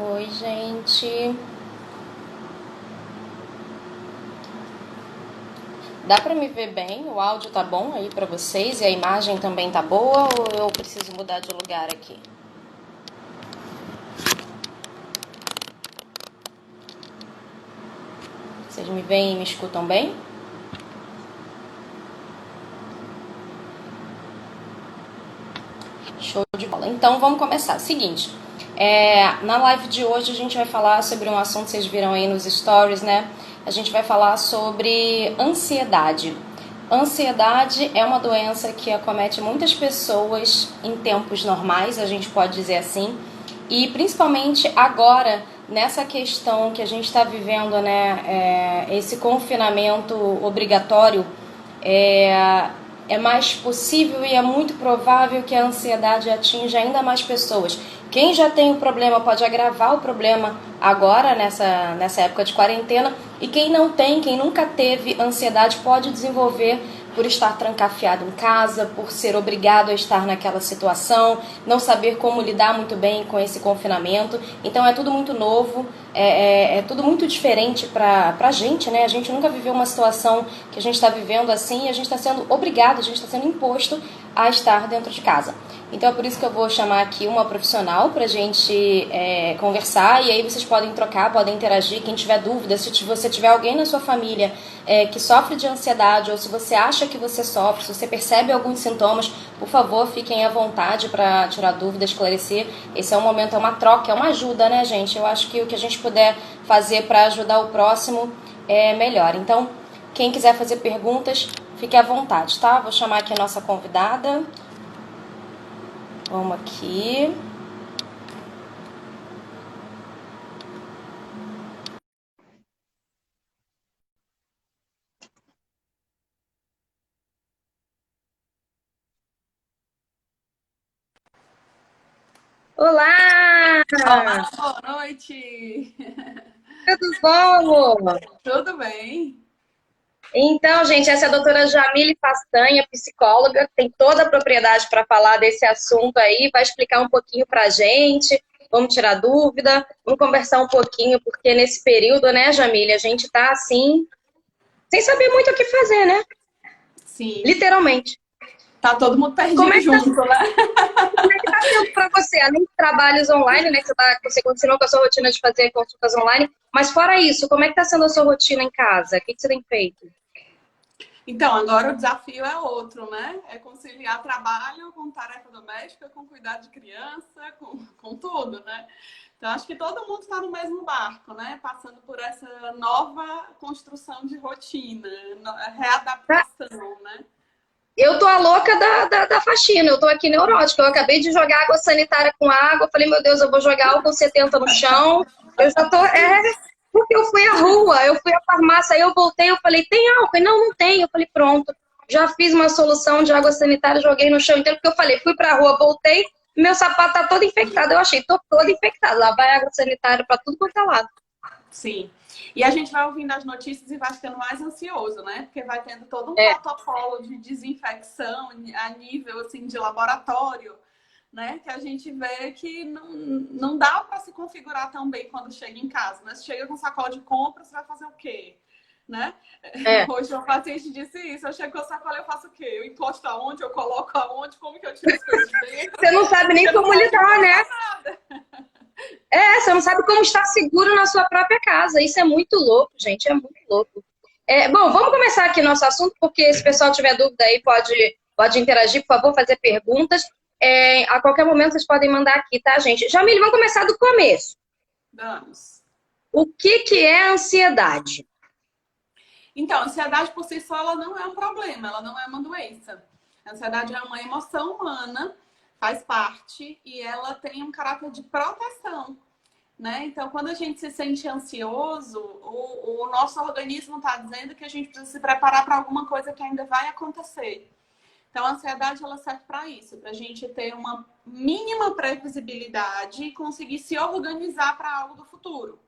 Oi, gente. Dá pra me ver bem? O áudio tá bom aí pra vocês? E a imagem também tá boa? Ou eu preciso mudar de lugar aqui? Vocês me veem e me escutam bem? Show de bola. Então vamos começar. Seguinte, na live de hoje a gente vai falar sobre um assunto que vocês viram aí nos stories, né? A gente vai falar sobre ansiedade. Ansiedade é uma doença que acomete muitas pessoas em tempos normais, a gente pode dizer assim, e principalmente agora, nessa questão que a gente está vivendo, né? Esse confinamento obrigatório, é mais possível e é muito provável que a ansiedade atinja ainda mais pessoas. Quem já tem o problema pode agravar o problema agora, nessa época de quarentena, e quem não tem, quem nunca teve ansiedade, pode desenvolver por estar trancafiado em casa, por ser obrigado a estar naquela situação, não saber como lidar muito bem com esse confinamento. Então é tudo muito novo, é tudo muito diferente pra gente, né? A gente nunca viveu uma situação que a gente está vivendo assim, e a gente está sendo obrigado, a gente está sendo imposto a estar dentro de casa. Então é por isso que eu vou chamar aqui uma profissional pra gente conversar, e aí vocês podem trocar, podem interagir. Quem tiver dúvida, se você tiver alguém na sua família que sofre de ansiedade, ou se você acha que você sofre, se você percebe alguns sintomas, por favor, fiquem à vontade para tirar dúvida, esclarecer. Esse é um momento, é uma troca, é uma ajuda, né, gente? Eu acho que o que a gente puder fazer para ajudar o próximo é melhor. Então, quem quiser fazer perguntas, fique à vontade, tá? Vou chamar aqui a nossa convidada. Vamos aqui. Olá! Olá, boa noite! Tudo bom? Tudo bem? Então, gente, essa é a doutora Jamile Fastanha, psicóloga, tem toda a propriedade para falar desse assunto aí, vai explicar um pouquinho para a gente, vamos tirar dúvida, vamos conversar um pouquinho, porque nesse período, né, Jamile, a gente tá assim, sem saber muito o que fazer, né? Sim, Literalmente. tá todo mundo Como perdido é que tá, junto, né? como é que tá sendo para você? Além de trabalhos online, né, você continuou com a sua rotina de fazer consultas online, mas fora isso, como é que tá sendo a sua rotina em casa? O que você tem feito? Então, agora o desafio é outro, né? É conciliar trabalho com tarefa doméstica, com cuidar de criança, com tudo, né? Então, acho que todo mundo está no mesmo barco, né? Passando por essa nova construção de rotina, readaptação, né? Eu tô a louca da faxina, eu tô aqui neurótica. Eu acabei de jogar água sanitária com água. Eu falei, meu Deus, eu vou jogar álcool 70 no chão. Eu já tô. Porque eu fui à rua, eu fui à farmácia, aí eu voltei, eu falei, tem álcool? E não, não tem. Eu falei, pronto. Já fiz uma solução de água sanitária, joguei no chão inteiro, porque eu falei, fui pra rua, voltei, meu sapato tá todo infectado. Eu achei, tô toda infectada. Lá vai água sanitária pra tudo quanto é lado. Sim. E a gente vai ouvindo as notícias e vai ficando mais ansioso, né? Porque vai tendo todo um É, protocolo de desinfecção a nível assim de laboratório, né? Que a gente vê que não dá para se configurar tão bem quando chega em casa, né? Se chega com sacola de compra, você vai fazer o quê? Né? é. Hoje um paciente disse isso, eu chego com a sacola, eu faço o quê? Eu encosto aonde? Eu coloco aonde? Como que eu tiro as coisas de dentro? Você não sabe nem Porque não como pode lidar, né? encostar nada. Você não sabe como estar seguro na sua própria casa. Isso é muito louco, gente, é muito louco. Bom, vamos começar aqui nosso assunto, porque se o pessoal tiver dúvida aí, pode interagir, por favor, fazer perguntas. A qualquer momento vocês podem mandar aqui, tá, gente? Jamile, vamos começar do começo. Vamos. O que é ansiedade? Então, a ansiedade por si só ela não é um problema, ela não é uma doença. A ansiedade é uma emoção humana, faz parte e ela tem um caráter de proteção, né? Então, quando a gente se sente ansioso, o nosso organismo está dizendo que a gente precisa se preparar para alguma coisa que ainda vai acontecer. Então, a ansiedade ela serve para isso, para a gente ter uma mínima previsibilidade e conseguir se organizar para algo do futuro.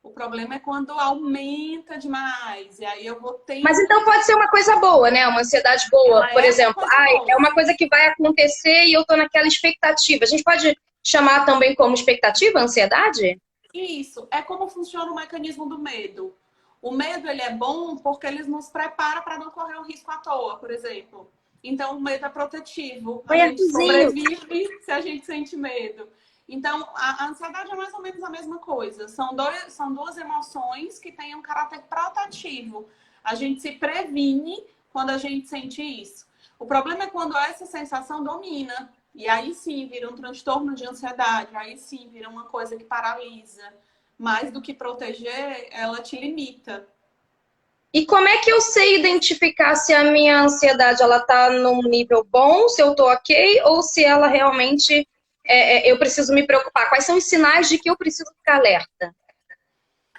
O problema é quando aumenta demais. E aí eu vou Mas tendo. então pode ser uma coisa boa, né? Uma ansiedade boa. Ela Por é uma exemplo, coisa é boa. uma coisa que vai acontecer e eu tô naquela expectativa. A gente pode chamar também como expectativa, ansiedade? Isso, é como funciona o mecanismo do medo. O medo, ele é bom porque ele nos prepara para não correr um risco à toa, por exemplo. Então, o medo é protetivo. A Oi, gente Arthurzinho. sobrevive se a gente sente medo. Então, a ansiedade é mais ou menos a mesma coisa. São duas emoções que têm um caráter protetivo. A gente se previne quando a gente sente isso. O problema é quando essa sensação domina. E aí sim vira um transtorno de ansiedade. Aí sim vira uma coisa que paralisa. Mais do que proteger, ela te limita. E como é que eu sei identificar se a minha ansiedade ela tá num nível bom, se eu tô ok, ou se ela realmente eu preciso me preocupar? Quais são os sinais de que eu preciso ficar alerta?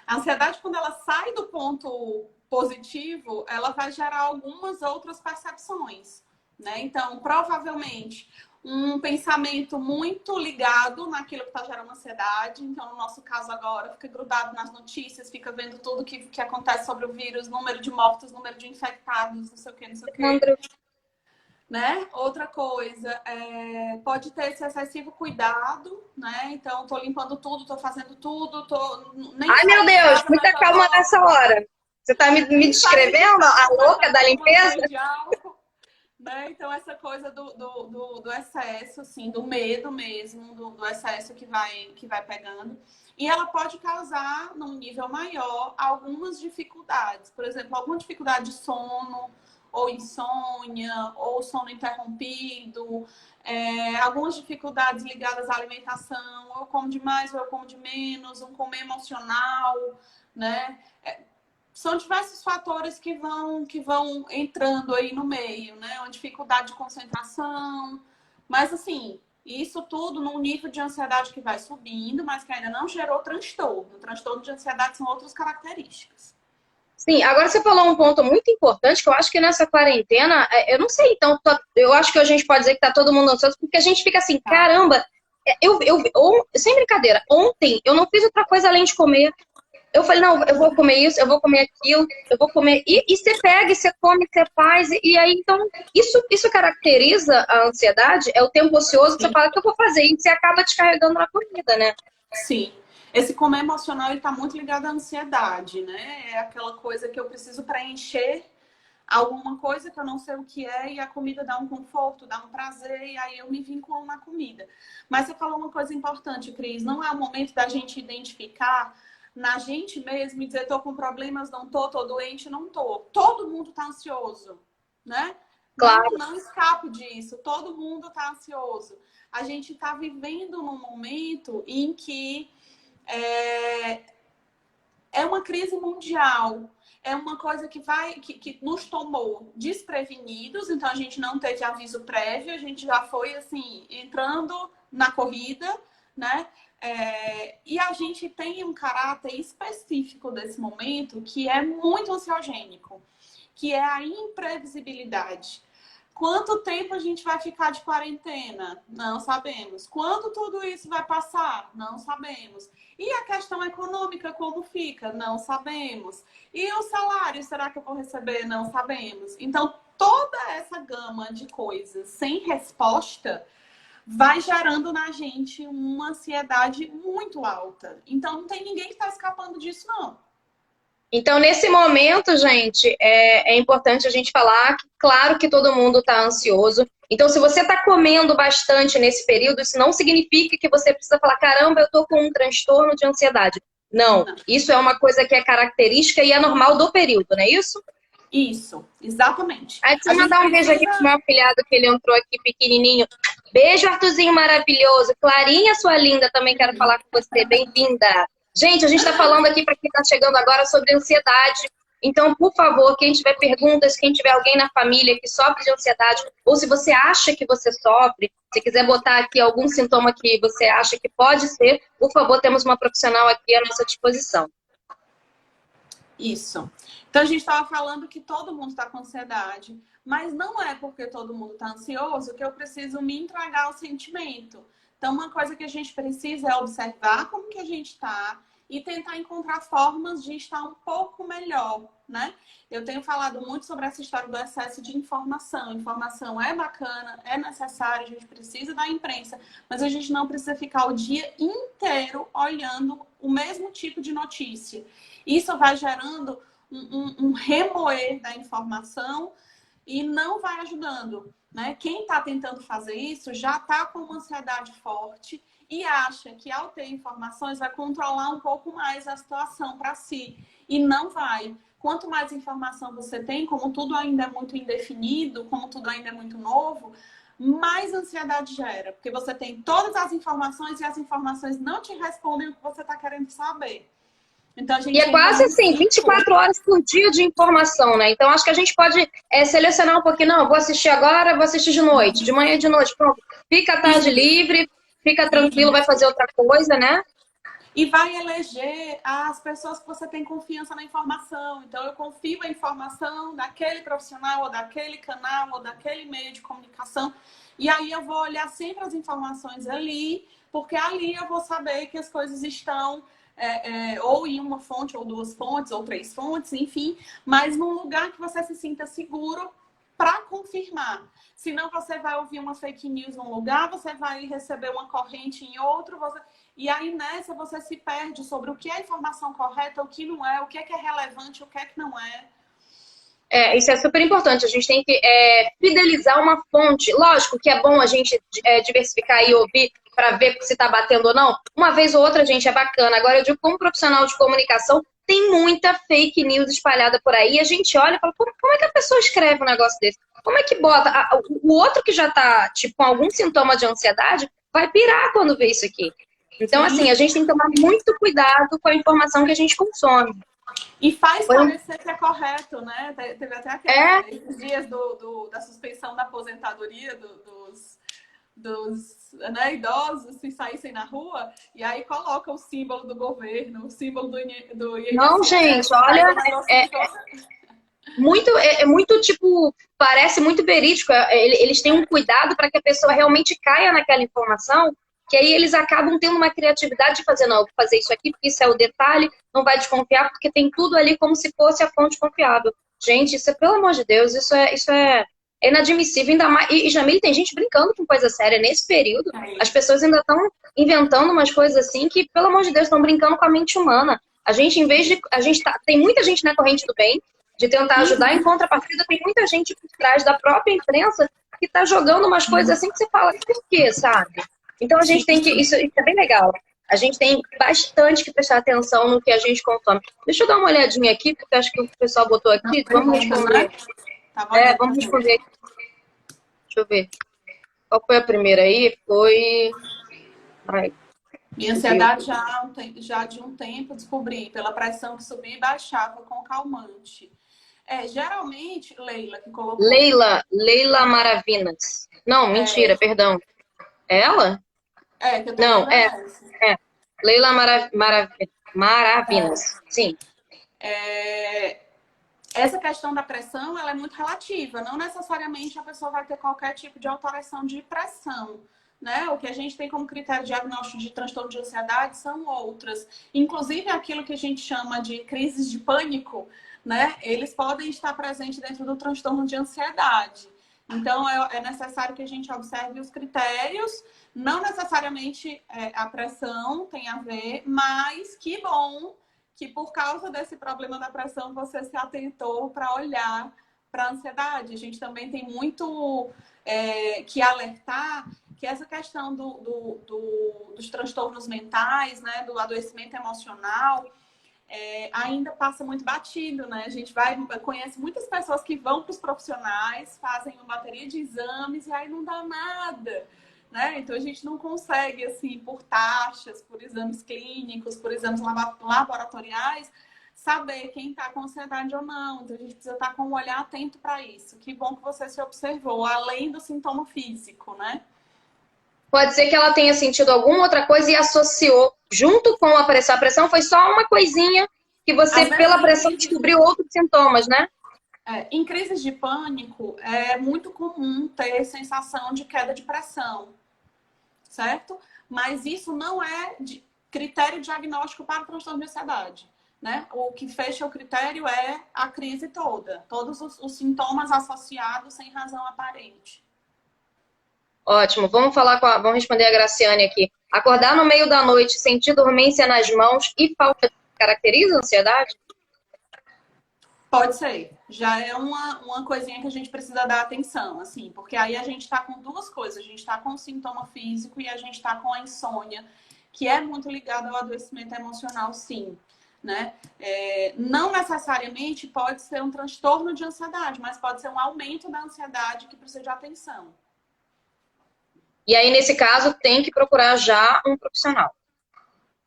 A ansiedade, quando ela sai do ponto positivo, ela vai gerar algumas outras percepções, né? Então, provavelmente, um pensamento muito ligado naquilo que está gerando ansiedade. Então, no nosso caso agora, fica grudado nas notícias, fica vendo tudo que acontece sobre o vírus, número de mortos, número de infectados, não sei o que, não sei o que. Né? Outra coisa, pode ter esse excessivo cuidado, né? Então, tô limpando tudo, tô fazendo tudo, nem Ai, meu saí de Deus, casa, muita mas já calma tô, nessa hora. Você tá me nem saí de descrevendo a casa, mas louca já da tô tomando limpeza? banho de álcool, né? Então, essa coisa do excesso, assim, do medo mesmo, do excesso que vai pegando. E ela pode causar, num nível maior, algumas dificuldades. Por exemplo, alguma dificuldade de sono, ou insônia, ou sono interrompido, algumas dificuldades ligadas à alimentação, ou eu como demais, ou eu como de menos, um comer emocional, né? São diversos fatores que vão entrando aí no meio, né? Uma dificuldade de concentração, mas assim, isso tudo num nível de ansiedade que vai subindo, mas que ainda não gerou transtorno. O transtorno de ansiedade são outras características. Sim, agora você falou um ponto muito importante que eu acho que nessa quarentena, eu não sei, então, eu acho que a gente pode dizer que tá todo mundo ansioso, porque a gente fica assim, Tá. caramba, sem brincadeira, ontem eu não fiz outra coisa além de comer. Eu falei, não, eu vou comer isso, eu vou comer aquilo, eu vou comer. E você pega, e você come, você faz, e aí, então, isso caracteriza a ansiedade, é o tempo ocioso que você Sim. fala que eu vou fazer, e você acaba descarregando na comida, né? Sim. Esse comer emocional está muito ligado à ansiedade, né? É aquela coisa que eu preciso preencher alguma coisa que eu não sei o que é e a comida dá um conforto, dá um prazer e aí eu me vinculo na comida. Mas você falou uma coisa importante, Cris, não é o momento da gente identificar na gente mesmo e dizer tô com problemas, não tô doente, não tô. Todo mundo tá ansioso, né? Não, Claro. não escapo disso, todo mundo tá ansioso. A gente tá vivendo num momento em que é, é uma crise mundial, é uma coisa que nos tomou desprevenidos, então a gente não teve aviso prévio, a gente já foi assim, entrando na corrida, né? E a gente tem um caráter específico desse momento que é muito ansiogênico, que é a imprevisibilidade. Quanto tempo a gente vai ficar de quarentena? Não sabemos. Quando tudo isso vai passar? Não sabemos. E a questão econômica, como fica? Não sabemos. E o salário, será que eu vou receber? Não sabemos. Então, toda essa gama de coisas sem resposta vai gerando na gente uma ansiedade muito alta. Então, não tem ninguém que está escapando disso, não. Então, nesse momento, gente, é importante a gente falar que, claro que todo mundo está ansioso. Então, se você está comendo bastante nesse período, isso não significa que você precisa falar, caramba, eu estou com um transtorno de ansiedade. Não, Não. isso é uma coisa que é característica e é normal do período, não é isso? Isso, exatamente. Aí, deixa A eu gente mandar um beijo aqui pro precisa. meu afilhado, que ele entrou aqui pequenininho. Beijo, Arthurzinho maravilhoso. Clarinha, sua linda, também quero falar com você. Bem-vinda. Gente, a gente está falando aqui para quem está chegando agora sobre ansiedade. Então, por favor, quem tiver perguntas, quem tiver alguém na família que sofre de ansiedade, ou se você acha que você sofre, se quiser botar aqui algum sintoma que você acha que pode ser, por favor, temos uma profissional aqui à nossa disposição. Isso. Então a gente estava falando que todo mundo está com ansiedade, mas não é porque todo mundo está ansioso que eu preciso me entregar ao sentimento. Então, uma coisa que a gente precisa é observar como que a gente está e tentar encontrar formas de estar um pouco melhor, né? Eu tenho falado muito sobre essa história do excesso de informação. Informação é bacana, é necessário, a gente precisa da imprensa, mas a gente não precisa ficar o dia inteiro olhando o mesmo tipo de notícia. Isso vai gerando um remoer da informação e não vai ajudando, né? Quem está tentando fazer isso já está com uma ansiedade forte e acha que ao ter informações vai controlar um pouco mais a situação para si. E não vai. Quanto mais informação você tem, como tudo ainda é muito indefinido, como tudo ainda é muito novo, mais ansiedade gera. Porque você tem todas as informações e as informações não te respondem o que você está querendo saber. Então, a gente E é quase assim, 24 horas por dia de informação, né? Então, acho que a gente pode selecionar um pouquinho. Não, vou assistir agora, vou assistir de noite, de manhã e de noite. Pronto. Fica a tarde livre, fica tranquilo, vai fazer outra coisa, né? E vai eleger as pessoas que você tem confiança na informação. Então, eu confio na informação daquele profissional, ou daquele canal, ou daquele meio de comunicação. E aí eu vou olhar sempre as informações ali, porque ali eu vou saber que as coisas estão ou em uma fonte, ou duas fontes, ou três fontes, enfim, mas num lugar que você se sinta seguro para confirmar. Senão você vai ouvir uma fake news num lugar, você vai receber uma corrente em outro, e aí nessa você se perde sobre o que é informação correta, o que não é, o que é relevante, o que é que não é. Isso é super importante. A gente tem que fidelizar uma fonte. Lógico que é bom a gente diversificar e ouvir para ver se está batendo ou não. Uma vez ou outra, gente, é bacana. Agora, eu digo, como profissional de comunicação, tem muita fake news espalhada por aí. A gente olha e fala, como é que a pessoa escreve um negócio desse? Como é que bota? O outro que já está, tipo, com algum sintoma de ansiedade, vai pirar quando vê isso aqui. Então, assim, a gente tem que tomar muito cuidado com a informação que a gente consome. E faz parecer que é correto, né? Teve até aqueles dias da suspensão da aposentadoria dos idosos se saíssem na rua, e aí coloca o símbolo do governo, o símbolo do INSS. Não, gente, olha, muito, tipo, parece muito verídico. Eles têm um cuidado para que a pessoa realmente caia naquela informação, que aí eles acabam tendo uma criatividade de fazer, não, vou fazer isso aqui porque isso é o detalhe, não vai desconfiar porque tem tudo ali como se fosse a fonte confiável. Gente, isso é, pelo amor de Deus, isso é inadmissível. Ainda mais, e Jamile, tem gente brincando com coisa séria nesse período. As pessoas ainda estão inventando umas coisas assim que, pelo amor de Deus, estão brincando com a mente humana. A gente, em vez de... tem muita gente na corrente do bem, de tentar ajudar, em contrapartida, tem muita gente por trás da própria imprensa que está jogando umas coisas assim que você fala, por quê, sabe? Então a gente tem que, isso é bem legal, a gente tem bastante que prestar atenção no que a gente consome. Deixa eu dar uma olhadinha aqui, porque acho que o pessoal botou aqui, vamos responder. Vamos responder. Deixa eu ver. Qual foi a primeira aí? Foi... Minha ansiedade já de um tempo descobri, pela pressão que subia e baixava com calmante. Geralmente, Leila que colocou... Leila Maravinas. Não, mentira, perdão. É ela? Que eu tô não, Leila Maravinas. Sim. Essa questão da pressão, ela é muito relativa. Não necessariamente a pessoa vai ter qualquer tipo de alteração de pressão, né? O que a gente tem como critério diagnóstico de transtorno de ansiedade são outras. Inclusive, aquilo que a gente chama de crises de pânico, né? Eles podem estar presentes dentro do transtorno de ansiedade. Então, é necessário que a gente observe os critérios. Não necessariamente a pressão tem a ver, mas que bom que por causa desse problema da pressão você se atentou para olhar para a ansiedade. A gente também tem muito que alertar que essa questão dos transtornos mentais, né, do adoecimento emocional, ainda passa muito batido, né? A gente conhece muitas pessoas que vão para os profissionais, fazem uma bateria de exames e aí não dá nada, né? Então a gente não consegue, assim, por taxas, por exames clínicos, por exames laboratoriais, saber quem está com ansiedade ou não. Então a gente precisa estar com um olhar atento para isso. Que bom que você se observou, além do sintoma físico, né? Pode ser que ela tenha sentido alguma outra coisa e associou junto com a pressão. A pressão foi só uma coisinha que você, pela pressão, descobriu outros sintomas, né? Em crises de pânico, é muito comum ter sensação de queda de pressão, certo? Mas isso não é critério diagnóstico para o transtorno de ansiedade. Né? O que fecha o critério é a crise toda, todos os sintomas associados sem razão aparente. Ótimo. Vamos responder a Graciane aqui. Acordar no meio da noite, sentir dormência nas mãos e falta de caracteriza a ansiedade? Pode ser. Já é uma coisinha que a gente precisa dar atenção, assim, porque aí a gente está com duas coisas. A gente está com o sintoma físico e a gente está com a insônia, que é muito ligada ao adoecimento emocional, sim. Né? Não necessariamente pode ser um transtorno de ansiedade, mas pode ser um aumento da ansiedade que precisa de atenção. E aí, nesse caso, tem que procurar já um profissional.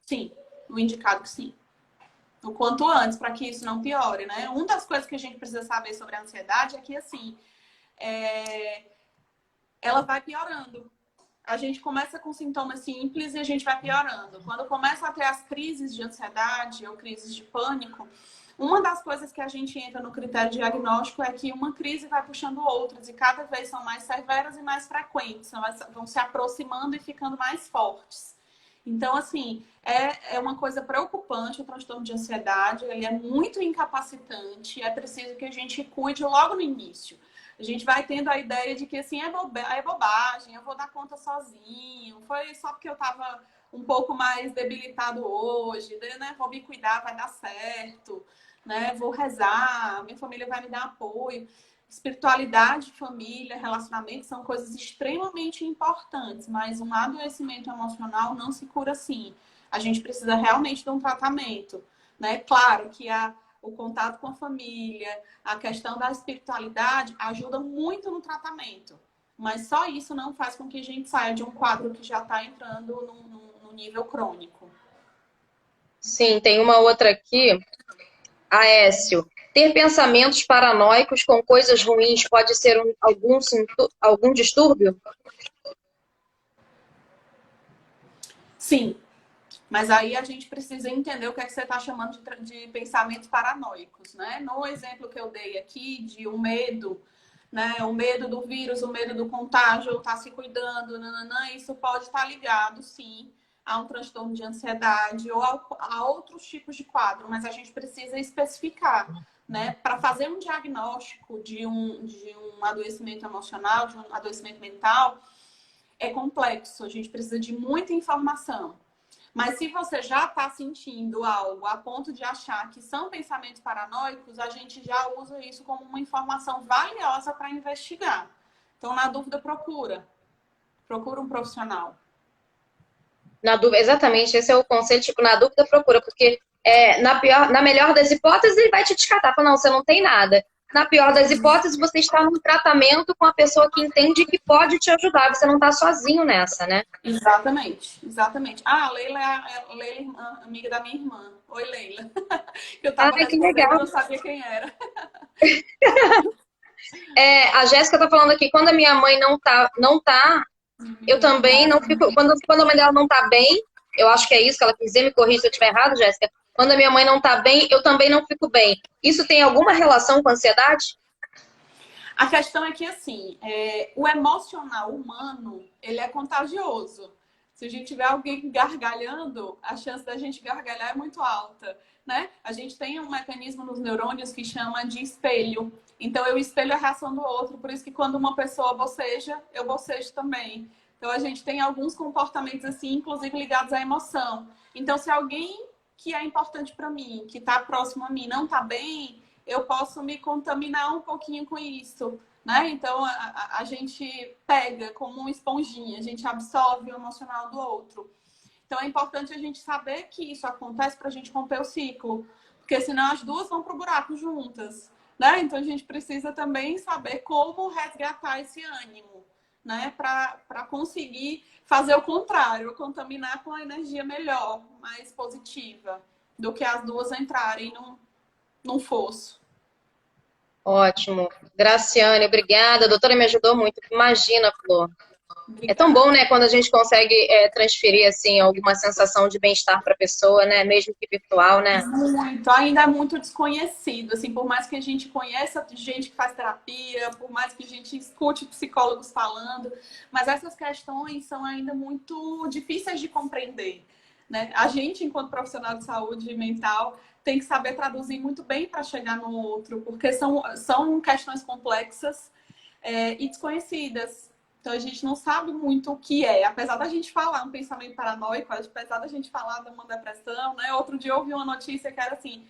Sim, o indicado que sim. O quanto antes, para que isso não piore, né? Uma das coisas que a gente precisa saber sobre a ansiedade é que, assim, ela vai piorando. A gente começa com sintomas simples e a gente vai piorando. Quando começa a ter as crises de ansiedade ou crises de pânico, uma das coisas que a gente entra no critério diagnóstico é que uma crise vai puxando outras e cada vez são mais severas e mais frequentes, vão se aproximando e ficando mais fortes. Então, assim, é uma coisa preocupante o transtorno de ansiedade, ele é muito incapacitante, é preciso que a gente cuide logo no início. A gente vai tendo a ideia de que, assim, é bobagem, eu vou dar conta sozinho, foi só porque eu estava um pouco mais debilitado hoje, né? Vou me cuidar, vai dar certo, né? Vou rezar, minha família vai me dar apoio. Espiritualidade, família, relacionamento são coisas extremamente importantes, mas um adoecimento emocional não se cura assim. A gente precisa realmente de um tratamento, né? Claro que o contato com a família, a questão da espiritualidade ajuda muito no tratamento, mas só isso não faz com que a gente saia de um quadro que já está entrando no nível crônico. Sim, tem uma outra aqui. Aécio. Ter pensamentos paranoicos com coisas ruins pode ser algum distúrbio? Sim, mas aí a gente precisa entender o que é que você está chamando de pensamentos paranoicos, né? No exemplo que eu dei aqui de um medo, né? O medo do vírus, o medo do contágio, estar se cuidando, nananã, isso pode estar ligado, sim, a um transtorno de ansiedade ou a outros tipos de quadro, mas a gente precisa especificar, né? Para fazer um diagnóstico de um adoecimento emocional, de um adoecimento mental, é complexo, a gente precisa de muita informação. Mas se você já está sentindo algo a ponto de achar que são pensamentos paranoicos, a gente já usa isso como uma informação valiosa para investigar. Então, na dúvida, procura um profissional. Na dúvida, exatamente, esse é o conselho, tipo, na dúvida procura, porque na melhor das hipóteses ele vai te descartar, fala, não, você não tem nada. Na pior das hipóteses, você está num tratamento com a pessoa que entende que pode te ajudar, você não está sozinho nessa, né? Exatamente, exatamente. Ah, a Leila é Leila, amiga da minha irmã. Oi, Leila. Eu tava Que legal. Eu não sabia quem era. A Jéssica tá falando aqui, quando a minha mãe não tá, eu também não fico. Quando a mãe dela não tá bem, eu acho que é isso que ela quis dizer, me corrija se eu estiver errado, Jéssica. Quando a minha mãe não tá bem, eu também não fico bem. Isso tem alguma relação com a ansiedade? A questão é que, assim, o emocional humano, ele é contagioso. Se a gente tiver alguém gargalhando, a chance da gente gargalhar é muito alta, né? A gente tem um mecanismo nos neurônios que chama de espelho. Então, eu espelho a reação do outro. Por isso que quando uma pessoa boceja, eu bocejo também. Então, a gente tem alguns comportamentos assim, inclusive ligados à emoção. Então, se alguém que é importante para mim, que está próximo a mim, não está bem, eu posso me contaminar um pouquinho com isso, né? Então, a gente pega como uma esponjinha, a gente absorve o emocional do outro. Então, é importante a gente saber que isso acontece para a gente romper o ciclo, porque senão as duas vão para o buraco juntas, né? Então, a gente precisa também saber como resgatar esse ânimo, né? Para conseguir fazer o contrário, contaminar com a energia melhor, mais positiva, do que as duas entrarem num fosso. Ótimo. Graciane, obrigada. A doutora me ajudou muito. Imagina, Flor. É tão bom, né, quando a gente consegue transferir, assim, alguma sensação de bem-estar para a pessoa, né, mesmo que virtual, né? Muito, ainda é muito desconhecido, assim, por mais que a gente conheça gente que faz terapia, por mais que a gente escute psicólogos falando, mas essas questões são ainda muito difíceis de compreender, né? A gente, enquanto profissional de saúde mental, tem que saber traduzir muito bem para chegar no outro, porque são questões complexas e desconhecidas. Então, a gente não sabe muito o que é. Apesar da gente falar um pensamento paranoico, apesar da gente falar de uma depressão, né? Outro dia eu ouvi uma notícia que era assim,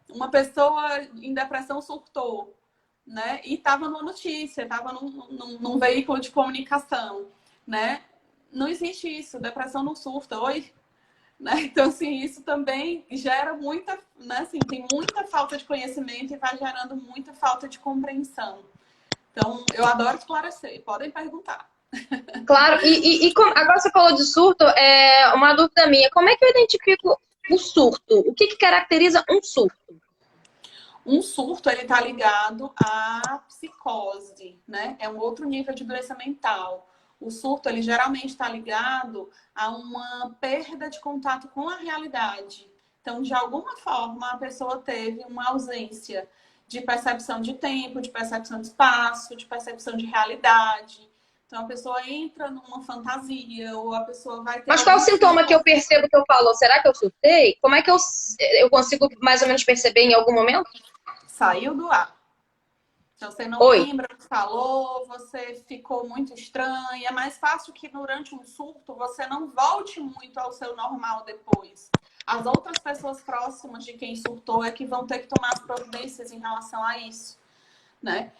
uma pessoa em depressão surtou, né? E estava numa notícia, estava num veículo de comunicação, né? Não existe isso, depressão não surta, oi? Né? Então, assim, isso também gera muita, né? Assim, tem muita falta de conhecimento e vai gerando muita falta de compreensão. Então, eu adoro esclarecer, podem perguntar. Claro, agora você falou de surto, uma dúvida minha, como é que eu identifico o surto? O que caracteriza um surto? Um surto, ele está ligado à psicose, né? É um outro nível de doença mental. O surto, ele geralmente está ligado a uma perda de contato com a realidade. Então, de alguma forma, a pessoa teve uma ausência de percepção de tempo, de percepção de espaço, de percepção de realidade. Então, a pessoa entra numa fantasia, ou a pessoa vai ter... Mas qual o sintoma que eu percebo que eu falo? Será que eu surtei? Como é que eu consigo mais ou menos perceber em algum momento? Saiu do ar. Então, você não lembra o que falou, você ficou muito estranha. É mais fácil que durante um surto você não volte muito ao seu normal depois. As outras pessoas próximas de quem surtou é que vão ter que tomar as providências em relação a isso, né?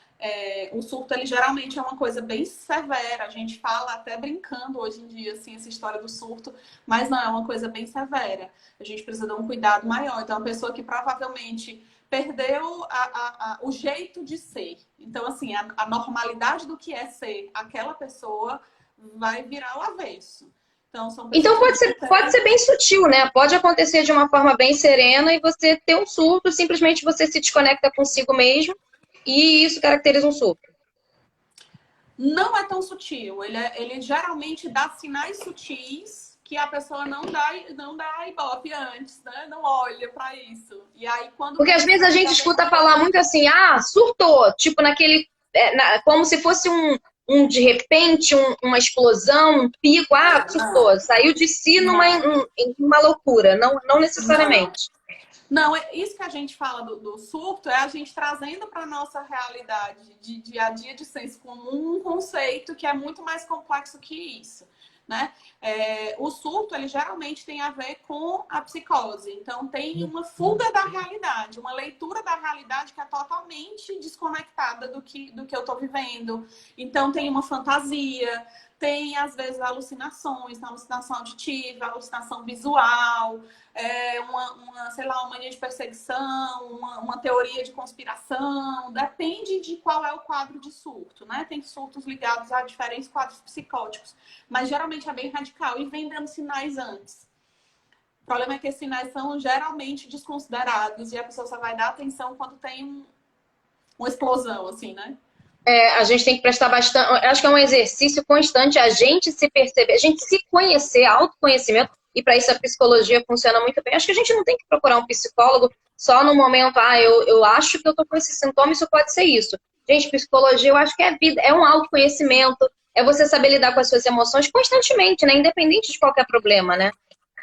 O surto, ele geralmente é uma coisa bem severa. A gente fala até brincando hoje em dia, assim, essa história do surto, mas não, é uma coisa bem severa. A gente precisa dar um cuidado maior. Então, a pessoa que provavelmente perdeu o jeito de ser. Então, assim, a normalidade do que é ser aquela pessoa vai virar o avesso. Então pode ser bem sutil, né? Pode acontecer de uma forma bem serena e você ter um surto, simplesmente você se desconecta consigo mesmo e isso caracteriza um surto. Não é tão sutil. Ele geralmente dá sinais sutis que a pessoa não dá ibope antes, né? Não olha para isso. E aí, porque às vezes a gente escuta falar muito assim, surtou, tipo como se fosse de repente, uma explosão, um pico, surtou, saiu de si numa loucura, não necessariamente. Não, isso que a gente fala do surto é a gente trazendo para a nossa realidade de dia a dia, de senso comum, um conceito que é muito mais complexo que isso, né? O surto, ele geralmente tem a ver com a psicose. Então, tem uma fuga da realidade, uma leitura da realidade que é totalmente desconectada do que eu estou vivendo. Então, tem uma fantasia, tem, às vezes, alucinações, alucinação auditiva, alucinação visual, uma mania de perseguição, uma teoria de conspiração. Depende de qual é o quadro de surto, né? Tem surtos ligados a diferentes quadros psicóticos, mas geralmente é bem radical e vem dando sinais antes. O problema é que esses sinais são geralmente desconsiderados e a pessoa só vai dar atenção quando tem uma explosão, assim, né? A gente tem que prestar bastante... Acho que é um exercício constante a gente se perceber, a gente se conhecer, autoconhecimento, e para isso a psicologia funciona muito bem. Acho que a gente não tem que procurar um psicólogo só no momento, eu acho que eu tô com esse sintoma, isso pode ser isso. Gente, psicologia eu acho que é vida, é um autoconhecimento, é você saber lidar com as suas emoções constantemente, né? Independente de qualquer problema, né?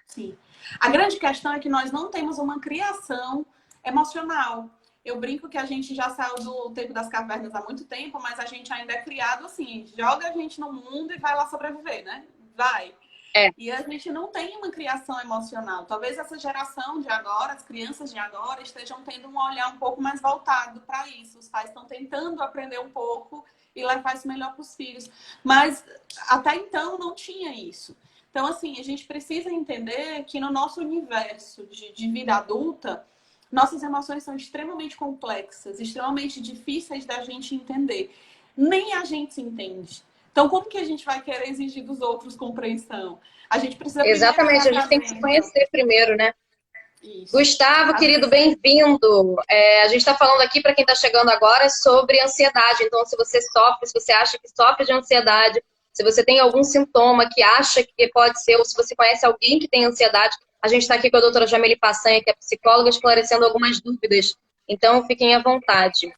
Sim. A grande questão é que nós não temos uma criação emocional. Eu brinco que a gente já saiu do tempo das cavernas há muito tempo, mas a gente ainda é criado assim, joga a gente no mundo e vai lá sobreviver, né? Vai. E a gente não tem uma criação emocional. Talvez essa geração de agora, as crianças de agora, estejam tendo um olhar um pouco mais voltado para isso. Os pais estão tentando aprender um pouco e levar isso melhor para os filhos. Mas até então não tinha isso. Então, assim, a gente precisa entender que no nosso universo de vida adulta, nossas emoções são extremamente complexas, extremamente difíceis da gente entender. Nem a gente se entende. Então, como que a gente vai querer exigir dos outros compreensão? A gente precisa... Exatamente, a gente tem que se conhecer primeiro, né? Isso. Gustavo, querido, bem-vindo. A gente está falando aqui, para quem está chegando agora, sobre ansiedade. Então, se você sofre, se você acha que sofre de ansiedade, se você tem algum sintoma que acha que pode ser, ou se você conhece alguém que tem ansiedade, a gente está aqui com a doutora Jamile Passanha, que é psicóloga, esclarecendo algumas dúvidas. Então, fiquem à vontade.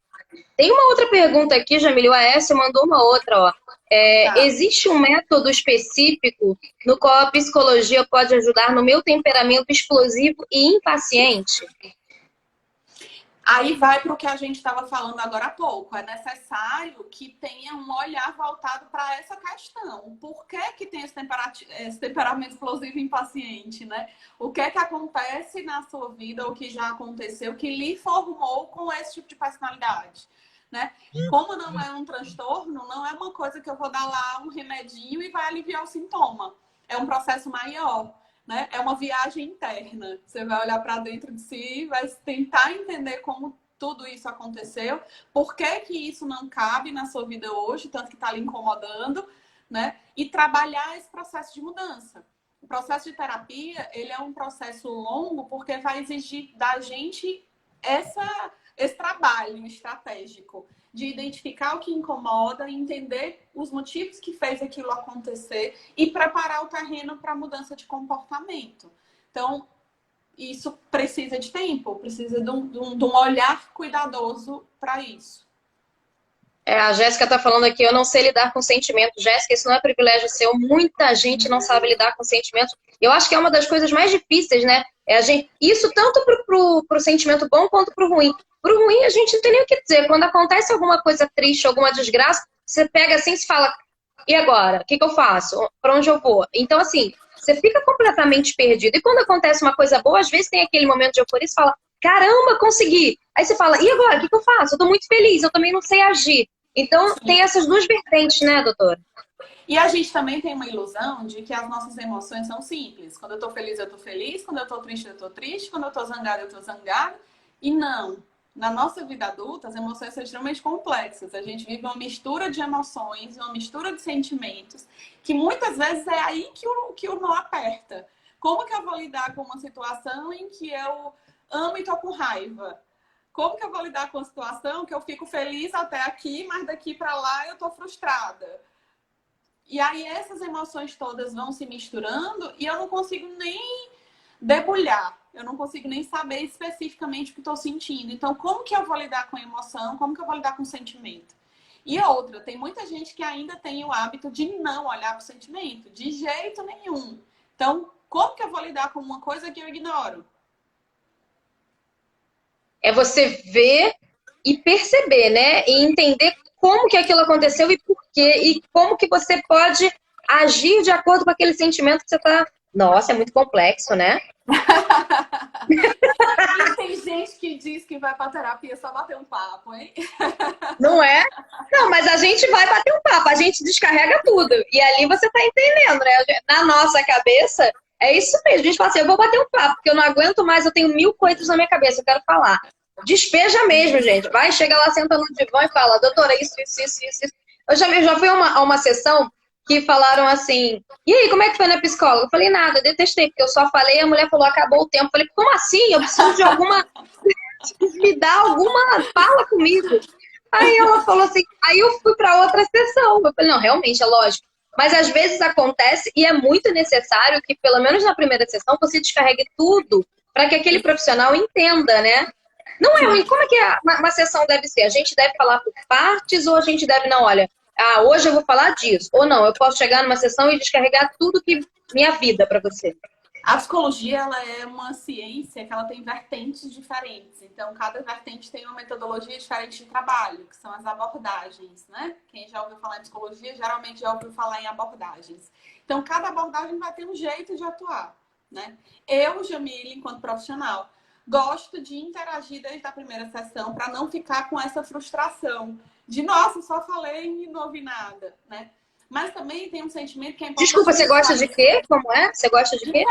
Tem uma outra pergunta aqui, Jamile, o Aécio mandou uma outra, ó. Tá. Existe um método específico no qual a psicologia pode ajudar no meu temperamento explosivo e impaciente? Aí vai para o que a gente estava falando agora há pouco. É necessário que tenha um olhar voltado para essa questão. Por que que tem esse temperamento explosivo e impaciente, né? O que é que acontece na sua vida, ou que já aconteceu, que lhe formou com esse tipo de personalidade, né? Como não é um transtorno, não é uma coisa que eu vou dar lá um remedinho e vai aliviar o sintoma. É um processo maior. Né? É uma viagem interna. Você vai olhar para dentro de si, vai tentar entender como tudo isso aconteceu, por que que isso não cabe na sua vida hoje, tanto que está lhe incomodando, né? E trabalhar esse processo de mudança. O processo de terapia, ele é um processo longo porque vai exigir da gente esse trabalho estratégico de identificar o que incomoda, entender os motivos que fez aquilo acontecer e preparar o terreno para a mudança de comportamento. Então, isso precisa de tempo, precisa de um olhar cuidadoso para isso. A Jéssica está falando aqui, eu não sei lidar com sentimentos. Jéssica, isso não é privilégio seu. Muita gente não sabe lidar com sentimentos. Eu acho que é uma das coisas mais difíceis, né? Isso tanto pro sentimento bom quanto pro ruim. Pro ruim, a gente não tem nem o que dizer. Quando acontece alguma coisa triste, alguma desgraça, você pega assim e se fala, e agora? O que eu faço? Para onde eu vou? Então, assim, você fica completamente perdido. E quando acontece uma coisa boa, às vezes tem aquele momento de euforia e você fala, caramba, consegui! Aí você fala, e agora? O que eu faço? Eu tô muito feliz, eu também não sei agir. Então, tem essas duas vertentes, né, doutora? E a gente também tem uma ilusão de que as nossas emoções são simples. Quando eu tô feliz, eu tô feliz. Quando eu tô triste, eu tô triste. Quando eu tô zangada, eu tô zangada. E não. Na nossa vida adulta, as emoções são extremamente complexas. A gente vive uma mistura de emoções, uma mistura de sentimentos, que muitas vezes é aí que o nó aperta. Como que eu vou lidar com uma situação em que eu amo e tô com raiva? Como que eu vou lidar com a situação que eu fico feliz até aqui, mas daqui para lá eu tô frustrada? E aí essas emoções todas vão se misturando e eu não consigo nem debulhar. Eu não consigo nem saber especificamente o que estou sentindo. Então, como que eu vou lidar com a emoção? Como que eu vou lidar com o sentimento? E outra, tem muita gente que ainda tem o hábito de não olhar para o sentimento, de jeito nenhum. Então, como que eu vou lidar com uma coisa que eu ignoro? É você ver e perceber, né? E entender como que aquilo aconteceu e por quê. E como que você pode agir de acordo com aquele sentimento que você tá... Nossa, é muito complexo, né? E tem gente que diz que vai pra terapia só bater um papo, hein? Não é? Não, mas a gente vai bater um papo, a gente descarrega tudo. E ali você tá entendendo, né? Na nossa cabeça, é isso mesmo. A gente fala assim, eu vou bater um papo, porque eu não aguento mais, eu tenho 1000 coisas na minha cabeça, eu quero falar. Despeja mesmo, gente. Vai, chega lá, senta no divã e fala, doutora, isso. Eu já fui a uma sessão que falaram assim, e aí, como é que foi na psicóloga? Eu falei, nada, eu detestei, porque eu só falei, a mulher falou, acabou o tempo. Eu falei, como assim? Eu preciso de alguma... me dá alguma fala comigo. Aí ela falou assim, aí eu fui para outra sessão. Eu falei, não, realmente, é lógico. Mas às vezes acontece e é muito necessário que, pelo menos na primeira sessão, você descarregue tudo para que aquele profissional entenda, né? Não é ruim. Como é que uma sessão deve ser? A gente deve falar por partes ou a gente deve, não, olha, hoje eu vou falar disso. Ou não, eu posso chegar numa sessão e descarregar tudo que minha vida para você. A psicologia, ela é uma ciência que ela tem vertentes diferentes. Então, cada vertente tem uma metodologia diferente de trabalho, que são as abordagens, né? Quem já ouviu falar em psicologia, geralmente já ouviu falar em abordagens. Então, cada abordagem vai ter um jeito de atuar, né? Eu, Jamile, enquanto profissional, gosto de interagir desde a primeira sessão para não ficar com essa frustração de, nossa, só falei e não ouvi nada, né? Mas também tem um sentimento que é importante. Desculpa, você gosta de quê? Como é? Você gosta de quê?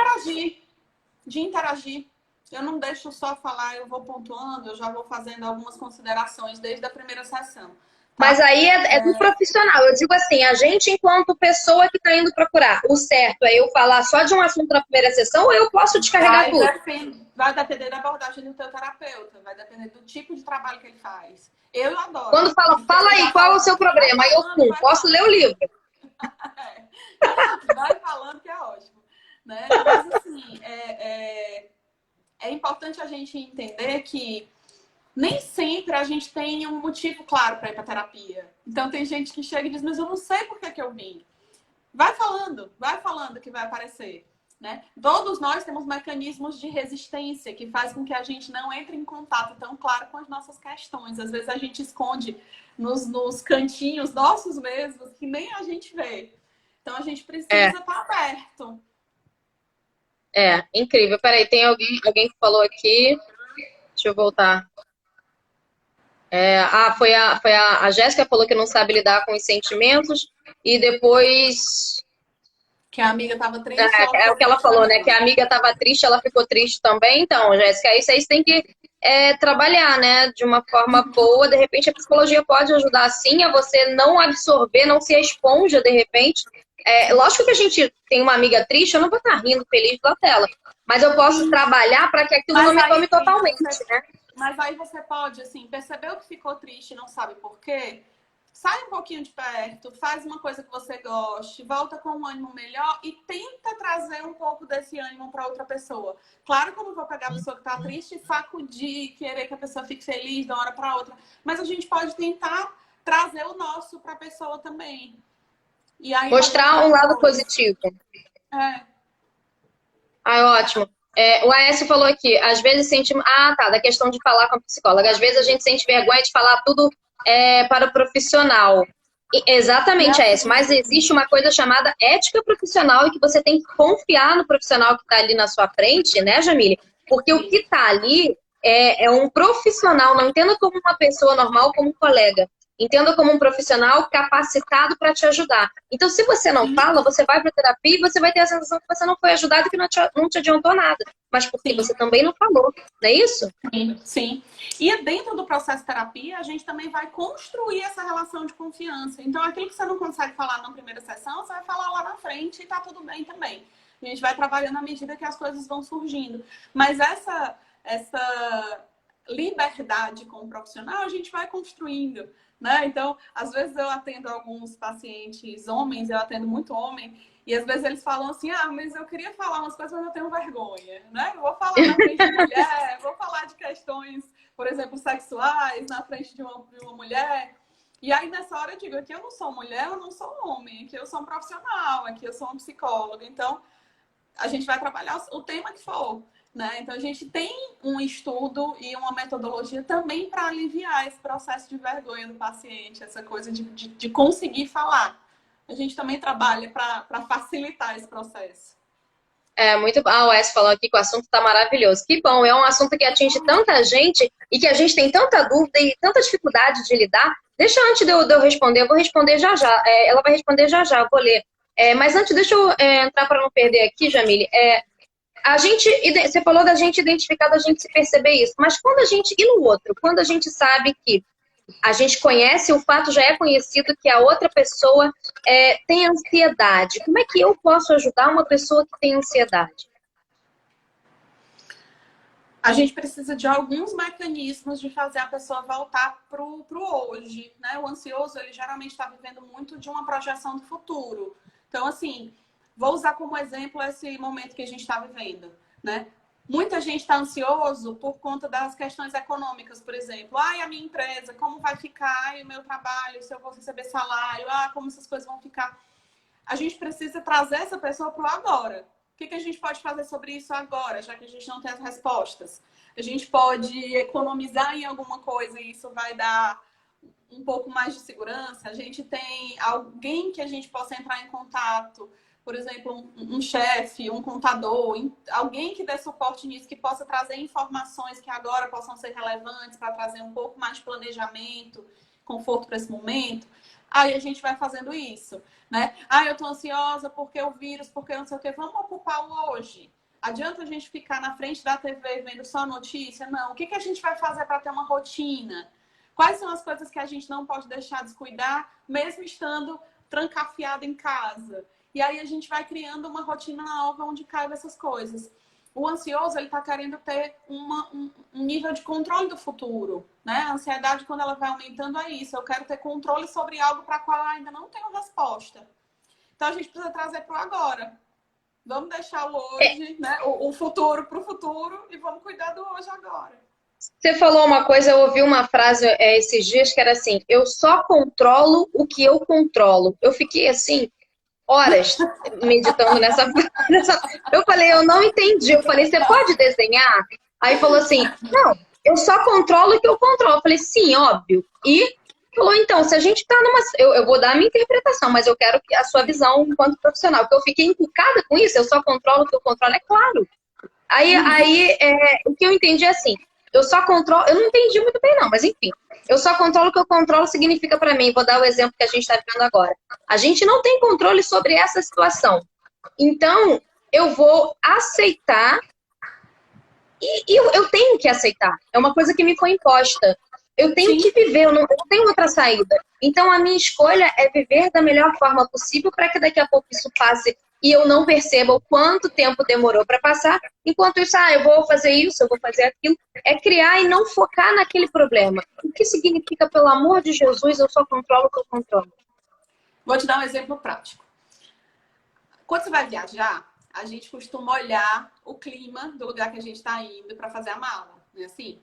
De interagir. Eu não deixo só falar, eu vou pontuando, eu já vou fazendo algumas considerações desde a primeira sessão. Tá? Mas aí é do profissional. Eu digo assim, a gente, enquanto pessoa que está indo procurar, o certo é eu falar só de um assunto na primeira sessão ou eu posso descarregar tudo? Vai depender da abordagem do teu terapeuta, vai depender do tipo de trabalho que ele faz. Eu adoro. Quando fala aí, qual é o seu problema? Aí eu posso ler o livro. Vai falando que é ótimo. Né? Mas assim, é importante a gente entender que nem sempre a gente tem um motivo claro para ir para terapia. Então tem gente que chega e diz, mas eu não sei por que eu vim. Vai falando que vai aparecer. Né? Todos nós temos mecanismos de resistência que faz com que a gente não entre em contato tão claro com as nossas questões. Às vezes a gente esconde nos cantinhos nossos mesmos que nem a gente vê. Então a gente precisa estar aberto. Incrível. Peraí, tem alguém que falou aqui. Deixa eu voltar. Foi a Jéssica falou que não sabe lidar com os sentimentos e depois que a amiga estava triste. É o que ela falou, né? Que a amiga estava triste, ela ficou triste também. Então, Jéssica, isso aí você tem que trabalhar, né? De uma forma boa. De repente, a psicologia pode ajudar, sim, a você não absorver, não ser esponja, de repente. Lógico que a gente tem uma amiga triste, eu não vou estar rindo feliz da tela. Mas eu posso trabalhar para que aquilo não me tome totalmente, né? Mas aí você pode, assim, percebeu que ficou triste e não sabe por quê? Sai um pouquinho de perto, faz uma coisa que você goste, volta com um ânimo melhor e tenta trazer um pouco desse ânimo para outra pessoa. Claro que eu não vou pegar a pessoa que está triste e sacudir, querer que a pessoa fique feliz de uma hora para outra. Mas a gente pode tentar trazer o nosso para a pessoa também. E aí, mostrar um lado positivo. Ótimo. O Aécio falou aqui, às vezes sentimos... da questão de falar com a psicóloga. Às vezes a gente sente vergonha de falar tudo para o profissional. Exatamente, Aécio. Mas existe uma coisa chamada ética profissional e que você tem que confiar no profissional que está ali na sua frente, né, Jamile? Porque o que está ali é um profissional, não entenda como uma pessoa normal, como um colega. Entenda como um profissional capacitado para te ajudar. Então, se você não fala, você vai para a terapia e você vai ter a sensação que você não foi ajudado e que não te adiantou nada. Mas porque você também não falou, não é isso? Sim. E dentro do processo de terapia, a gente também vai construir essa relação de confiança. Então, aquilo que você não consegue falar na primeira sessão, você vai falar lá na frente e tá tudo bem também. A gente vai trabalhando à medida que as coisas vão surgindo. Mas essa liberdade com o profissional, a gente vai construindo. Né? Então, às vezes eu atendo alguns pacientes homens, eu atendo muito homem, e às vezes eles falam assim, mas eu queria falar umas coisas, mas eu tenho vergonha, né? Eu vou falar na frente de mulher, vou falar de questões, por exemplo, sexuais, na frente de uma mulher. E aí, nessa hora, eu digo, aqui eu não sou mulher, eu não sou homem, aqui eu sou um profissional, aqui eu sou um psicólogo. Então, a gente vai trabalhar o tema que for. Né? Então, a gente tem um estudo e uma metodologia também para aliviar esse processo de vergonha do paciente, essa coisa de conseguir falar. A gente também trabalha para facilitar esse processo. Muito bom. O Wes falou aqui que o assunto está maravilhoso. Que bom, é um assunto que atinge tanta gente e que a gente tem tanta dúvida e tanta dificuldade de lidar. Deixa antes de eu responder, eu vou responder já já. Ela vai responder já já, eu vou ler. Mas antes, deixa eu entrar para não perder aqui, Jamile. Você falou da gente identificar, da gente se perceber isso, mas quando a gente, e no outro, quando a gente sabe que a gente conhece, o fato já é conhecido que a outra pessoa tem ansiedade, como é que eu posso ajudar uma pessoa que tem ansiedade? A gente precisa de alguns mecanismos de fazer a pessoa voltar pro hoje, né? O ansioso, ele geralmente está vivendo muito de uma projeção do futuro. Então, assim, vou usar como exemplo esse momento que a gente está vivendo, né? Muita gente está ansioso por conta das questões econômicas, por exemplo. A minha empresa, como vai ficar? O meu trabalho, se eu vou receber salário? Como essas coisas vão ficar? A gente precisa trazer essa pessoa para o agora. O que a gente pode fazer sobre isso agora, já que a gente não tem as respostas? A gente pode economizar em alguma coisa e isso vai dar um pouco mais de segurança. A gente tem alguém que a gente possa entrar em contato, por exemplo, um chefe, um contador, alguém que dê suporte nisso, que possa trazer informações que agora possam ser relevantes para trazer um pouco mais de planejamento, conforto para esse momento. Aí a gente vai fazendo isso, né? Eu tô ansiosa porque o vírus, porque não sei o quê. Vamos ocupar o hoje. Adianta a gente ficar na frente da TV vendo só notícia? Não. O que a gente vai fazer para ter uma rotina? Quais são as coisas que a gente não pode deixar descuidar, mesmo estando trancafiado em casa? E aí a gente vai criando uma rotina nova onde caibam essas coisas. O ansioso, ele está querendo ter um nível de controle do futuro, né? A ansiedade, quando ela vai aumentando, é isso. Eu quero ter controle sobre algo para qual eu ainda não tenho resposta. Então, a gente precisa trazer para o agora. Vamos deixar o hoje, né? O futuro para o futuro e vamos cuidar do hoje agora. Você falou uma coisa, eu ouvi uma frase esses dias que era assim: eu só controlo o que eu controlo. Eu fiquei assim, horas meditando nessa. Eu falei, eu não entendi. Eu falei, você pode desenhar? Aí falou assim: não, eu só controlo o que eu controlo. Eu falei, sim, óbvio. E falou, então, se a gente tá numa. Eu vou dar a minha interpretação, mas eu quero a sua visão enquanto profissional. Porque eu fiquei encucada com isso, eu só controlo o que eu controlo, é claro. Aí o que eu entendi é assim, eu só controlo, eu não entendi muito bem não, mas enfim, eu só controlo o que eu controlo significa para mim, vou dar o exemplo que a gente está vivendo agora. A gente não tem controle sobre essa situação. Então, eu vou aceitar eu tenho que aceitar. É uma coisa que me foi imposta. Eu tenho que viver, eu não tenho outra saída. Então, a minha escolha é viver da melhor forma possível para que daqui a pouco isso passe e eu não perceba o quanto tempo demorou para passar. Enquanto isso, eu vou fazer isso, eu vou fazer aquilo. É criar e não focar naquele problema. O que significa, pelo amor de Jesus, eu só controlo o que eu controlo? Vou te dar um exemplo prático. Quando você vai viajar, a gente costuma olhar o clima do lugar que a gente está indo para fazer a mala, não é assim?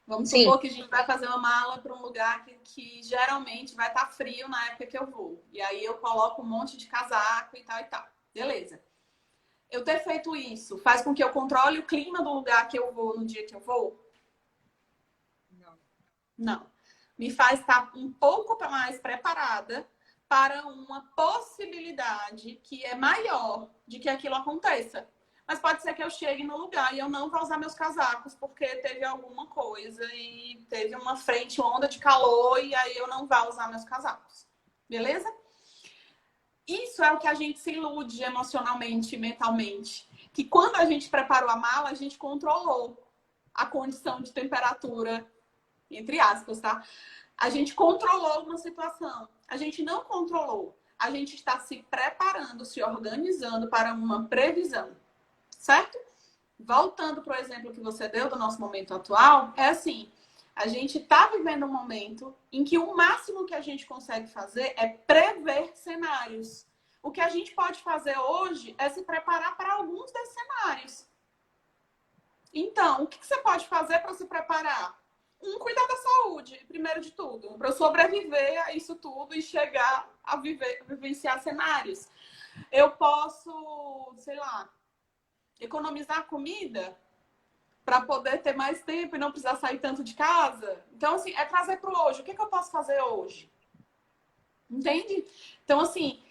Vamos supor que a gente vai fazer uma mala para um lugar que geralmente vai estar frio na época que eu vou. E aí eu coloco um monte de casaco e tal e tal. Beleza. Eu ter feito isso faz com que eu controle o clima do lugar que eu vou no dia que eu vou? Não. Me faz estar um pouco mais preparada para uma possibilidade que é maior de que aquilo aconteça. Mas pode ser que eu chegue no lugar e eu não vou usar meus casacos porque teve alguma coisa e teve uma frente, uma onda de calor e aí eu não vou usar meus casacos. Beleza? Isso é o que a gente se ilude emocionalmente, mentalmente. Que quando a gente preparou a mala, a gente controlou a condição de temperatura, entre aspas, tá? A gente controlou uma situação. A gente não controlou. A gente está se preparando, se organizando para uma previsão. Certo? Voltando para o exemplo que você deu do nosso momento atual, é assim, a gente está vivendo um momento em que o máximo que a gente consegue fazer é prever cenários. O que a gente pode fazer hoje é se preparar para alguns desses cenários. Então, o que você pode fazer para se preparar? Cuidar da saúde, primeiro de tudo, para eu sobreviver a isso tudo e chegar a vivenciar cenários. Eu posso, sei lá, economizar comida para poder ter mais tempo e não precisar sair tanto de casa. Então, assim, é trazer para o hoje. O que eu posso fazer hoje? Entende? Então, assim,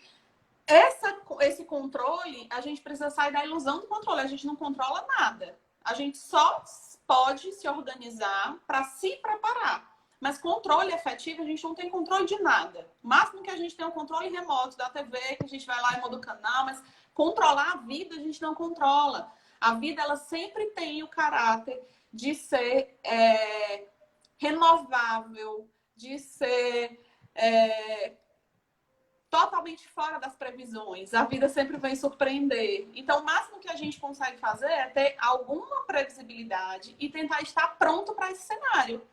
esse controle, a gente precisa sair da ilusão do controle. A gente não controla nada. A gente só pode se organizar para se preparar. Mas controle efetivo, a gente não tem controle de nada. O máximo que a gente tem é um controle remoto da TV, que a gente vai lá e muda o canal, mas controlar a vida, a gente não controla. A vida, ela sempre tem o caráter de ser renovável, de ser totalmente fora das previsões. A vida sempre vem surpreender. Então, o máximo que a gente consegue fazer é ter alguma previsibilidade e tentar estar pronto para esse cenário.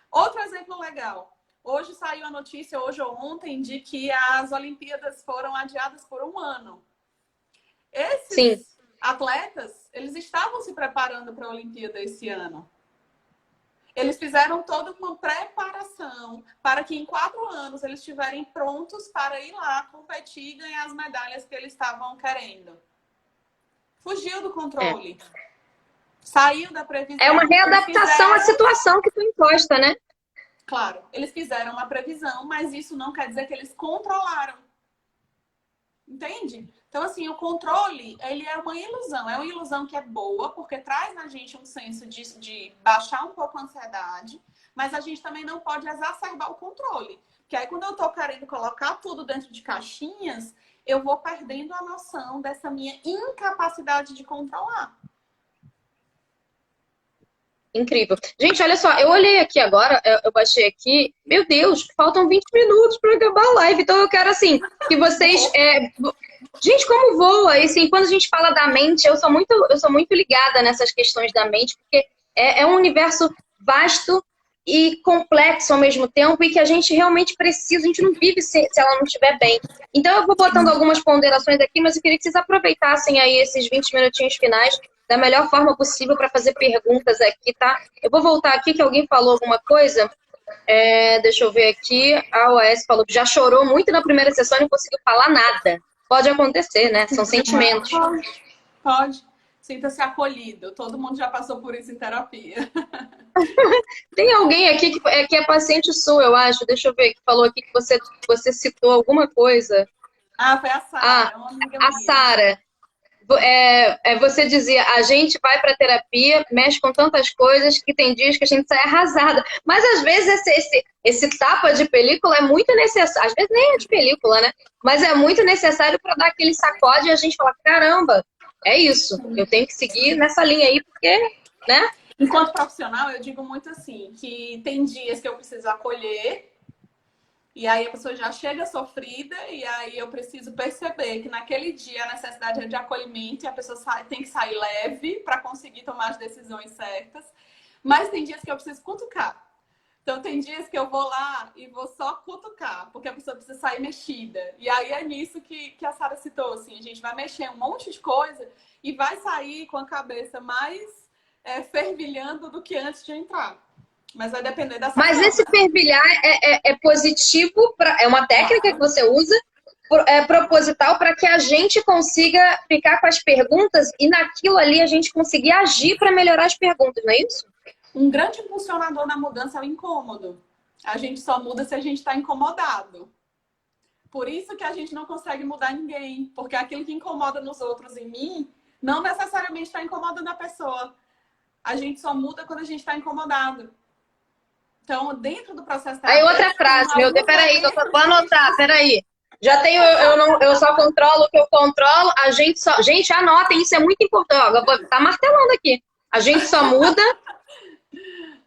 Outro exemplo legal. Hoje saiu a notícia, hoje ou ontem, de que as Olimpíadas foram adiadas por um ano. Esses atletas, eles estavam se preparando para a Olimpíada esse ano. Eles fizeram toda uma preparação para que em 4 anos eles estiverem prontos para ir lá competir e ganhar as medalhas que eles estavam querendo. Fugiu do controle. Saiu da previsão. É uma readaptação à situação que foi imposta, né? Claro, eles fizeram uma previsão, mas isso não quer dizer que eles controlaram. Entende? Então, assim, o controle, ele é uma ilusão. É uma ilusão que é boa, porque traz na gente um senso de baixar um pouco a ansiedade, mas a gente também não pode exacerbar o controle. Porque aí, quando eu tô querendo colocar tudo dentro de caixinhas, eu vou perdendo a noção dessa minha incapacidade de controlar. Incrível. Gente, olha só, eu olhei aqui agora, eu baixei aqui, meu Deus, faltam 20 minutos para acabar a live, então eu quero, assim, que vocês... Gente, como voa! E, assim, quando a gente fala da mente, eu sou muito ligada nessas questões da mente, porque é um universo vasto e complexo ao mesmo tempo, e que a gente realmente precisa, a gente não vive se ela não estiver bem. Então eu vou botando algumas ponderações aqui, mas eu queria que vocês aproveitassem aí esses 20 minutinhos finais da melhor forma possível para fazer perguntas aqui, tá? Eu vou voltar aqui que alguém falou alguma coisa. Deixa eu ver aqui. A OS falou que já chorou muito na primeira sessão e não conseguiu falar nada. Pode acontecer, né? São sentimentos. Pode. Sinta-se acolhido. Todo mundo já passou por isso em terapia. Tem alguém aqui que é paciente sua, eu acho. Deixa eu ver, que falou aqui que você citou alguma coisa. Foi a Sara, uma amiga minha. A Sara. Você dizia, a gente vai para terapia, mexe com tantas coisas que tem dias que a gente sai arrasada. Mas às vezes esse tapa de película é muito necessário. Às vezes nem é de película, né? Mas é muito necessário para dar aquele sacode e a gente falar, caramba, é isso. Eu tenho que seguir nessa linha aí, porque, né? Enquanto profissional, eu digo muito assim, que tem dias que eu preciso acolher. E aí a pessoa já chega sofrida e aí eu preciso perceber que naquele dia a necessidade é de acolhimento e a pessoa tem que sair leve para conseguir tomar as decisões certas. Mas tem dias que eu preciso cutucar. Então tem dias que eu vou lá e vou só cutucar, porque a pessoa precisa sair mexida. E aí é nisso que a Sara citou, assim, a gente vai mexer um monte de coisa e vai sair com a cabeça mais fervilhando do que antes de entrar. Mas vai depender da sessão. Mas esse fervilhar é positivo, é uma técnica que você usa, proposital para que a gente consiga ficar com as perguntas e naquilo ali a gente conseguir agir para melhorar as perguntas, não é isso? Um grande impulsionador na mudança é o incômodo. A gente só muda se a gente está incomodado. Por isso que a gente não consegue mudar ninguém, porque aquilo que incomoda nos outros em mim não necessariamente está incomodando a pessoa. A gente só muda quando a gente está incomodado. Então, dentro do processo... Aí outra frase, meu Deus, peraí, eu vou anotar, peraí. Já tenho, eu só controlo o que eu controlo, gente, anotem, isso é muito importante. Ó, tá martelando aqui. A gente só muda...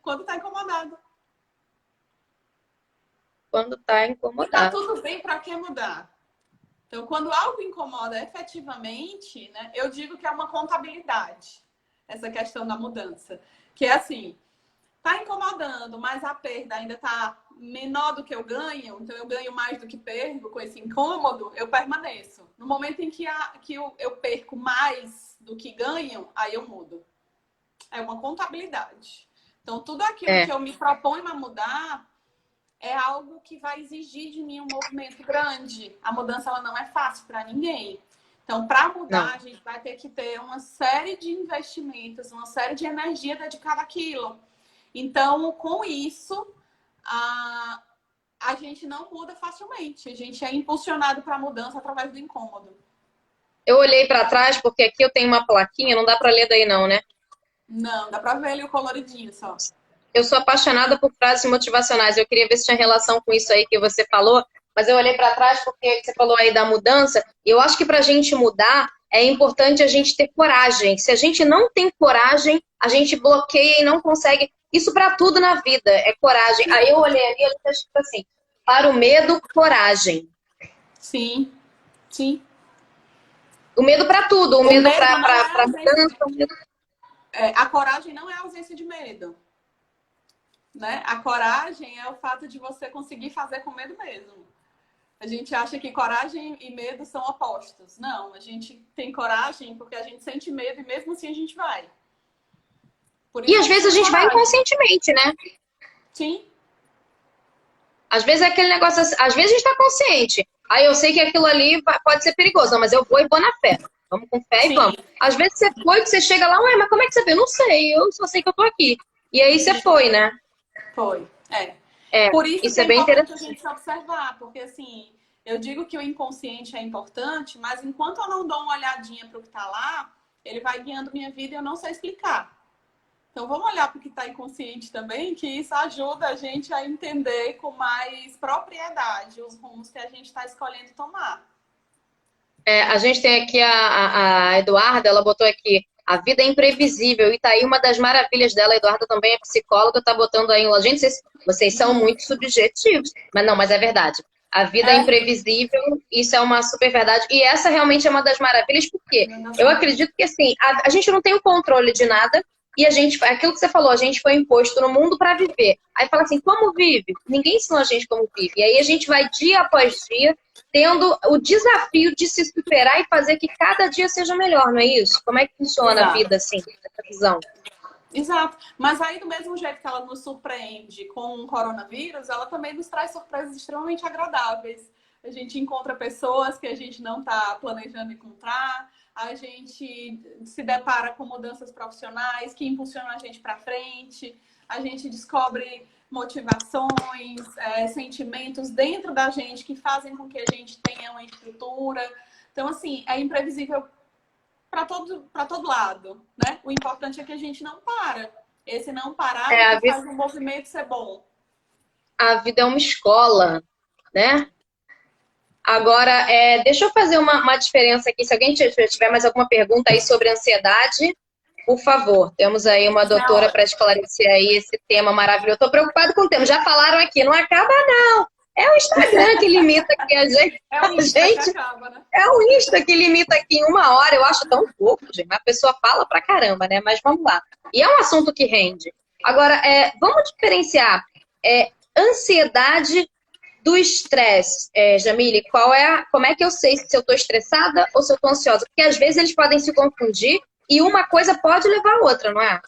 quando tá incomodado. Quando tá Tá incomodado. tudo bem, pra que mudar? Então, quando algo incomoda efetivamente, né, eu digo que é uma contabilidade, essa questão da mudança. Que é assim... tá incomodando, mas a perda ainda está menor do que eu ganho, então eu ganho mais do que perco com esse incômodo, eu permaneço. No momento em que eu perco mais do que ganho, aí eu mudo. É uma contabilidade. Então, tudo aquilo que eu me proponho a mudar é algo que vai exigir de mim um movimento grande. A mudança ela não é fácil para ninguém. Então, para mudar, a gente vai ter que ter uma série de investimentos, uma série de energia dedicada àquilo. Então, com isso, a gente não muda facilmente. A gente é impulsionado para a mudança através do incômodo. Eu olhei para trás, porque aqui eu tenho uma plaquinha, não dá para ler daí não, né? Não, dá para ver ali o coloridinho só. Eu sou apaixonada por frases motivacionais. Eu queria ver se tinha relação com isso aí que você falou, mas eu olhei para trás porque você falou aí da mudança. E eu acho que para a gente mudar, é importante a gente ter coragem. Se a gente não tem coragem, a gente bloqueia e não consegue... Isso para tudo na vida, é coragem. Aí eu olhei ali, ele tá escrito assim, para o medo, coragem. Sim, sim. O medo para tudo, o medo para mudança. A coragem não é a ausência de medo. Né? A coragem é o fato de você conseguir fazer com medo mesmo. A gente acha que coragem e medo são opostos. Não, a gente tem coragem porque a gente sente medo e mesmo assim a gente vai. E às vezes a gente vai inconscientemente, né? Sim. Às vezes é aquele negócio assim, às vezes a gente tá consciente. Aí eu sei que aquilo ali pode ser perigoso, não, mas eu vou na fé. Vamos com fé e vamos. Às vezes você foi, que você chega lá, ué, mas como é que você veio? Não sei, eu só sei que eu tô aqui. E aí você foi, né? Foi, Por isso é bem interessante a gente se observar, porque assim, eu digo que o inconsciente é importante, mas enquanto eu não dou uma olhadinha para o que tá lá, ele vai guiando minha vida e eu não sei explicar. Então, vamos olhar para o que está inconsciente também, que isso ajuda a gente a entender com mais propriedade os rumos que a gente está escolhendo tomar. A gente tem aqui a Eduarda, ela botou aqui, a vida é imprevisível, e tá aí uma das maravilhas dela, a Eduarda também é psicóloga, tá botando aí, gente, vocês são muito subjetivos, mas é verdade. A vida é imprevisível, isso é uma super verdade, e essa realmente é uma das maravilhas, porque eu acredito que assim, a gente não tem o controle de nada, e a gente, aquilo que você falou, a gente foi imposto no mundo para viver. Aí fala assim, como vive? Ninguém ensinou a gente como vive. E aí a gente vai dia após dia tendo o desafio de se superar e fazer que cada dia seja melhor, não é isso? Como é que funciona a vida assim, essa visão? Exato. Mas aí, do mesmo jeito que ela nos surpreende com o coronavírus, ela também nos traz surpresas extremamente agradáveis. A gente encontra pessoas que a gente não está planejando encontrar, a gente se depara com mudanças profissionais que impulsionam a gente para frente, a gente descobre motivações, sentimentos dentro da gente que fazem com que a gente tenha uma estrutura. Então, assim, é imprevisível para todo lado, né? O importante é que a gente não para. Esse não parar é que faz o movimento ser bom. A vida é uma escola, né? Agora, deixa eu fazer uma diferença aqui. Se alguém tiver mais alguma pergunta aí sobre ansiedade, por favor. Temos aí uma doutora para esclarecer aí esse tema maravilhoso. Estou preocupada com o tema. Já falaram aqui, não acaba não. É o Instagram que limita aqui a gente. É o Insta que acaba, né? É o Insta que limita aqui em 1 hora. Eu acho tão pouco, gente. A pessoa fala pra caramba, né? Mas vamos lá. E é um assunto que rende. Agora, vamos diferenciar ansiedade do estresse. Jamile, como é que eu sei se eu estou estressada ou se eu estou ansiosa? Porque às vezes eles podem se confundir e uma coisa pode levar a outra, não é?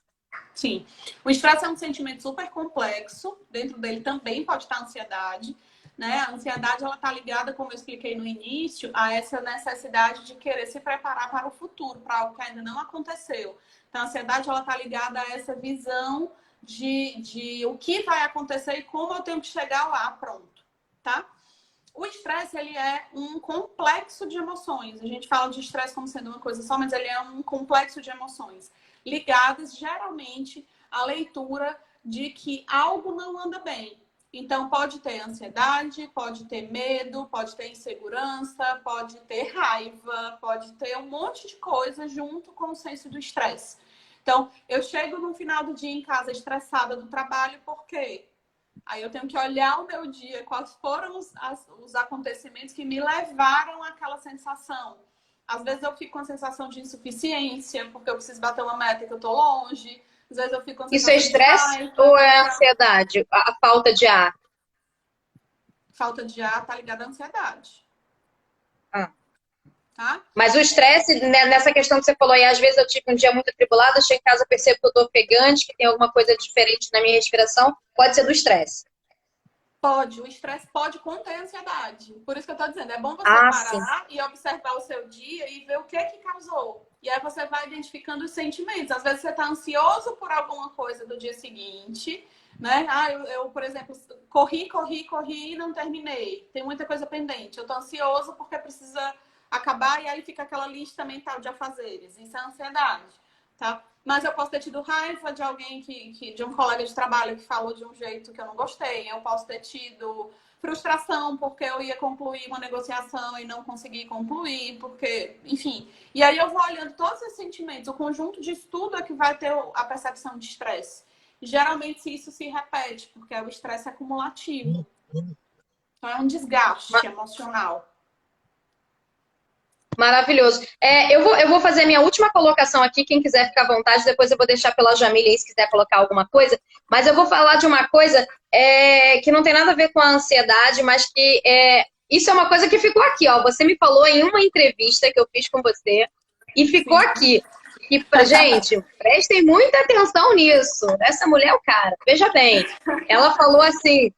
Sim. O estresse é um sentimento super complexo. Dentro dele também pode estar a ansiedade. Né? A ansiedade ela está ligada, como eu expliquei no início, a essa necessidade de querer se preparar para o futuro, para algo que ainda não aconteceu. Então, a ansiedade ela está ligada a essa visão de o que vai acontecer e como eu tenho que chegar lá, pronto, tá? O estresse ele é um complexo de emoções. A gente fala de estresse como sendo uma coisa só, mas ele é um complexo de emoções ligadas geralmente à leitura de que algo não anda bem. Então, pode ter ansiedade, pode ter medo, pode ter insegurança, pode ter raiva, pode ter um monte de coisa junto com o senso do estresse. Então, eu chego no final do dia em casa estressada do trabalho, por quê? Aí eu tenho que olhar o meu dia, quais foram os acontecimentos que me levaram àquela sensação. Às vezes eu fico com a sensação de insuficiência, porque eu preciso bater uma meta que eu tô longe. Às vezes eu fico com Isso é estresse ou é ansiedade? A falta de ar? Falta de ar tá ligada à ansiedade. Tá? Mas o estresse, né, nessa questão que você falou aí, às vezes eu tive um dia muito atribulado, eu chego em casa, percebo que eu tô ofegante, que tem alguma coisa diferente na minha respiração, pode ser do estresse. Pode, o estresse pode conter ansiedade. Por isso que eu tô dizendo, é bom você parar e observar o seu dia e ver o que causou. E aí você vai identificando os sentimentos. Às vezes você tá ansioso por alguma coisa do dia seguinte, né? Eu, por exemplo, corri e não terminei. Tem muita coisa pendente. Eu tô ansioso porque precisa acabar e aí fica aquela lista mental de afazeres. Isso é ansiedade, tá? Mas eu posso ter tido raiva de alguém de um colega de trabalho que falou de um jeito que eu não gostei. Eu posso ter tido frustração porque eu ia concluir uma negociação e não consegui concluir, porque, enfim. E aí eu vou olhando todos esses sentimentos. O conjunto de tudo é que vai ter a percepção de estresse. Geralmente isso se repete, porque o estresse é acumulativo. Então é um desgaste emocional. Maravilhoso. Eu vou fazer a minha última colocação aqui, quem quiser ficar à vontade, depois eu vou deixar pela Jamile aí, se quiser colocar alguma coisa, mas eu vou falar de uma coisa que não tem nada a ver com a ansiedade, mas que isso é uma coisa que ficou aqui, ó. Você me falou em uma entrevista que eu fiz com você e ficou aqui. E, gente, prestem muita atenção nisso. Essa mulher é o cara. Veja bem, ela falou assim,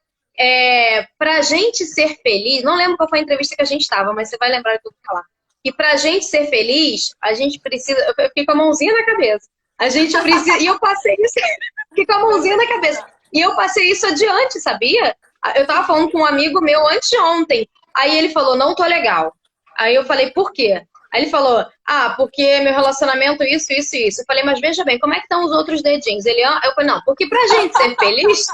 pra gente ser feliz, não lembro qual foi a entrevista que a gente estava, mas você vai lembrar do que eu vou falar. E pra gente ser feliz, a gente precisa... Eu fiquei com a mãozinha na cabeça. A gente precisa... E eu passei isso... Fiquei com a mãozinha na cabeça. E eu passei isso adiante, sabia? Eu tava falando com um amigo meu anteontem. Aí ele falou, não tô legal. Aí eu falei, por quê? Aí ele falou, porque meu relacionamento isso, isso e isso. Eu falei, mas veja bem, como é que estão os outros dedinhos? Ele, eu falei, não, porque pra gente ser feliz...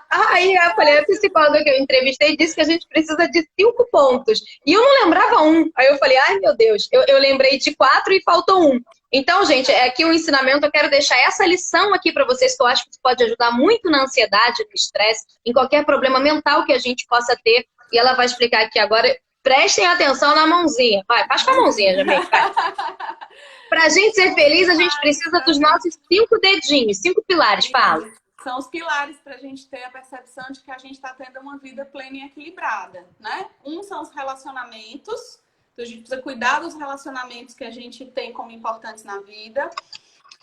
Aí eu falei, a psicóloga que eu entrevistei disse que a gente precisa de 5 pontos. E eu não lembrava um. Aí eu falei, ai meu Deus, eu lembrei de 4 e faltou um. Então, gente, aqui o ensinamento, eu quero deixar essa lição aqui pra vocês, que eu acho que pode ajudar muito na ansiedade, no estresse, em qualquer problema mental que a gente possa ter. E ela vai explicar aqui agora. Prestem atenção na mãozinha. Vai, faz com a mãozinha, Jamile. Pra gente ser feliz, a gente precisa dos nossos 5 dedinhos, 5 pilares, fala. São os pilares para a gente ter a percepção de que a gente está tendo uma vida plena e equilibrada, né? Um são os relacionamentos, então a gente precisa cuidar dos relacionamentos que a gente tem como importantes na vida.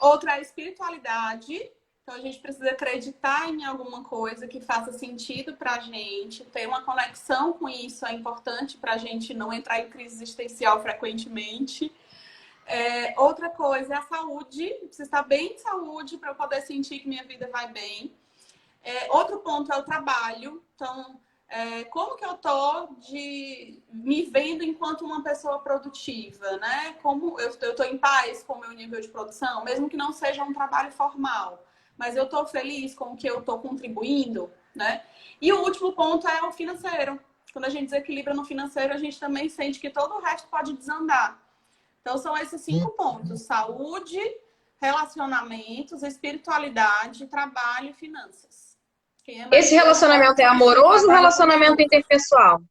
Outra é a espiritualidade, então a gente precisa acreditar em alguma coisa que faça sentido para a gente, ter uma conexão com isso é importante para a gente não entrar em crise existencial frequentemente. Outra coisa é a saúde, eu preciso estar bem de saúde para eu poder sentir que minha vida vai bem. Outro ponto é o trabalho, então, como que eu tô me vendo enquanto uma pessoa produtiva, né? Como eu tô em paz com o meu nível de produção, mesmo que não seja um trabalho formal, mas eu tô feliz com o que eu tô contribuindo, né? E o último ponto é o financeiro. Quando a gente desequilibra no financeiro, a gente também sente que todo o resto pode desandar. Então, são esses 5 pontos: saúde, relacionamentos, espiritualidade, trabalho e finanças. Esse relacionamento é amoroso ou relacionamento interpessoal?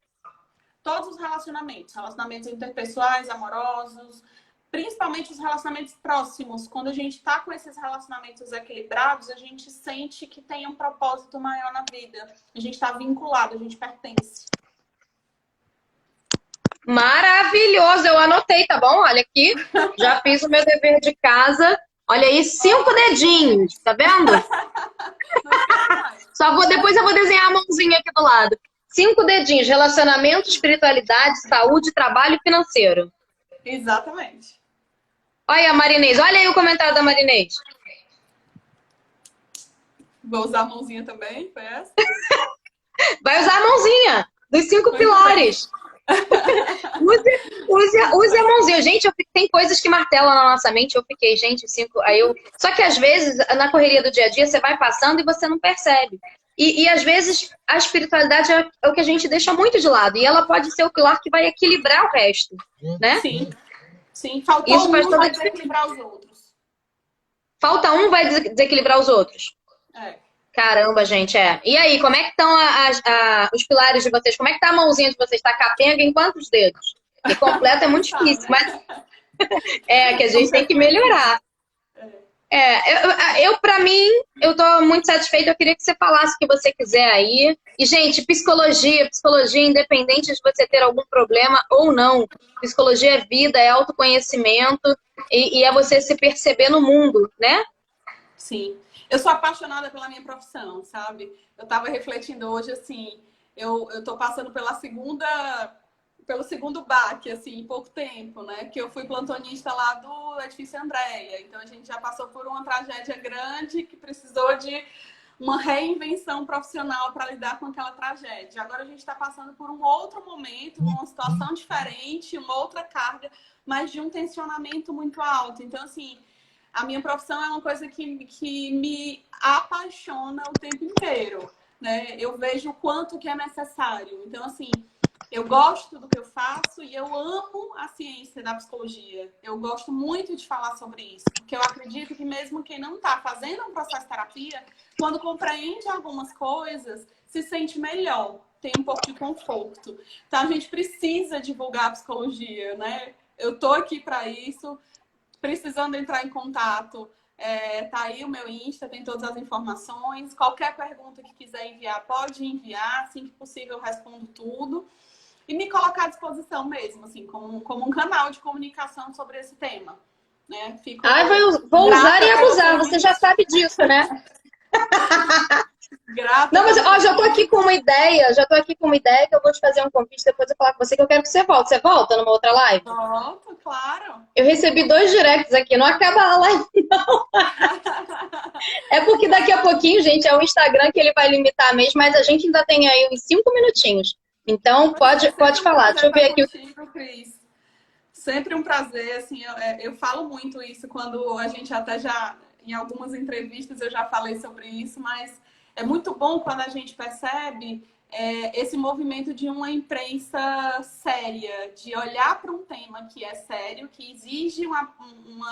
Todos os relacionamentos. Relacionamentos interpessoais, amorosos, principalmente os relacionamentos próximos. Quando a gente está com esses relacionamentos equilibrados, a gente sente que tem um propósito maior na vida. A gente está vinculado, a gente pertence. Maravilhoso, eu anotei, tá bom? Olha aqui, já fiz o meu dever de casa. Olha aí, 5 dedinhos, tá vendo? Depois eu vou desenhar a mãozinha aqui do lado. 5 dedinhos: relacionamento, espiritualidade, saúde, trabalho e financeiro. Exatamente. Olha a Marinês, olha aí o comentário da Marinês. Vou usar a mãozinha também, foi essa? Vai usar a mãozinha dos 5 pilares. use a mãozinha. Gente, tem coisas que martelam na nossa mente. Eu fiquei, gente, 5. Só que às vezes, na correria do dia a dia, você vai passando e você não percebe. E às vezes a espiritualidade é o que a gente deixa muito de lado. E ela pode ser o pilar que vai equilibrar o resto, né? Sim. Sim, faltou isso faz um, vai desequilibrar os outros. Falta um, vai desequilibrar os outros. Caramba, gente, E aí, como é que estão os pilares de vocês? Como é que tá a mãozinha de vocês? Tá capenga em quantos dedos? E completo é muito difícil, mas que a gente tem que melhorar. Pra mim, eu tô muito satisfeita. Eu queria que você falasse o que você quiser aí. E, gente, psicologia, independente de você ter algum problema ou não. Psicologia é vida, é autoconhecimento e é você se perceber no mundo, né? Sim. Eu sou apaixonada pela minha profissão, sabe? Eu tava refletindo hoje, assim, eu tô passando pelo segundo baque, assim, em pouco tempo, né? Que eu fui plantonista lá do Edifício Andréia. Então, a gente já passou por uma tragédia grande que precisou de uma reinvenção profissional para lidar com aquela tragédia. Agora, a gente está passando por um outro momento, uma situação diferente, uma outra carga, mas de um tensionamento muito alto. Então, assim, a minha profissão é uma coisa que me apaixona o tempo inteiro, né? Eu vejo o quanto que é necessário. Então, assim, eu gosto do que eu faço e eu amo a ciência da psicologia. Eu gosto muito de falar sobre isso, porque eu acredito que mesmo quem não está fazendo um processo de terapia, quando compreende algumas coisas, se sente melhor, tem um pouco de conforto. Então, a gente precisa divulgar a psicologia, né? Eu tô aqui para isso. Precisando entrar em contato, tá aí o meu Insta, tem todas as informações. Qualquer pergunta que quiser enviar, pode enviar. Assim que possível, eu respondo tudo. E me colocar à disposição mesmo, assim, como um canal de comunicação sobre esse tema. Né? Vou usar e abusar, você já sabe disso, né? Não, mas já tô aqui com uma ideia, que eu vou te fazer um convite, depois eu falar com você que eu quero que você volte. Você volta numa outra live? Volto, claro. Eu recebi 2 directs aqui, não acaba a live, não. É porque daqui a pouquinho, gente, é o Instagram que ele vai limitar a mês, mas a gente ainda tem aí uns 5 minutinhos. Então, pode falar. Deixa eu ver aqui. Contigo, Cris. Sempre um prazer, assim, eu falo muito isso quando a gente até já, em algumas entrevistas eu já falei sobre isso, mas é muito bom quando a gente percebe esse movimento de uma imprensa séria, de olhar para um tema que é sério, que exige uma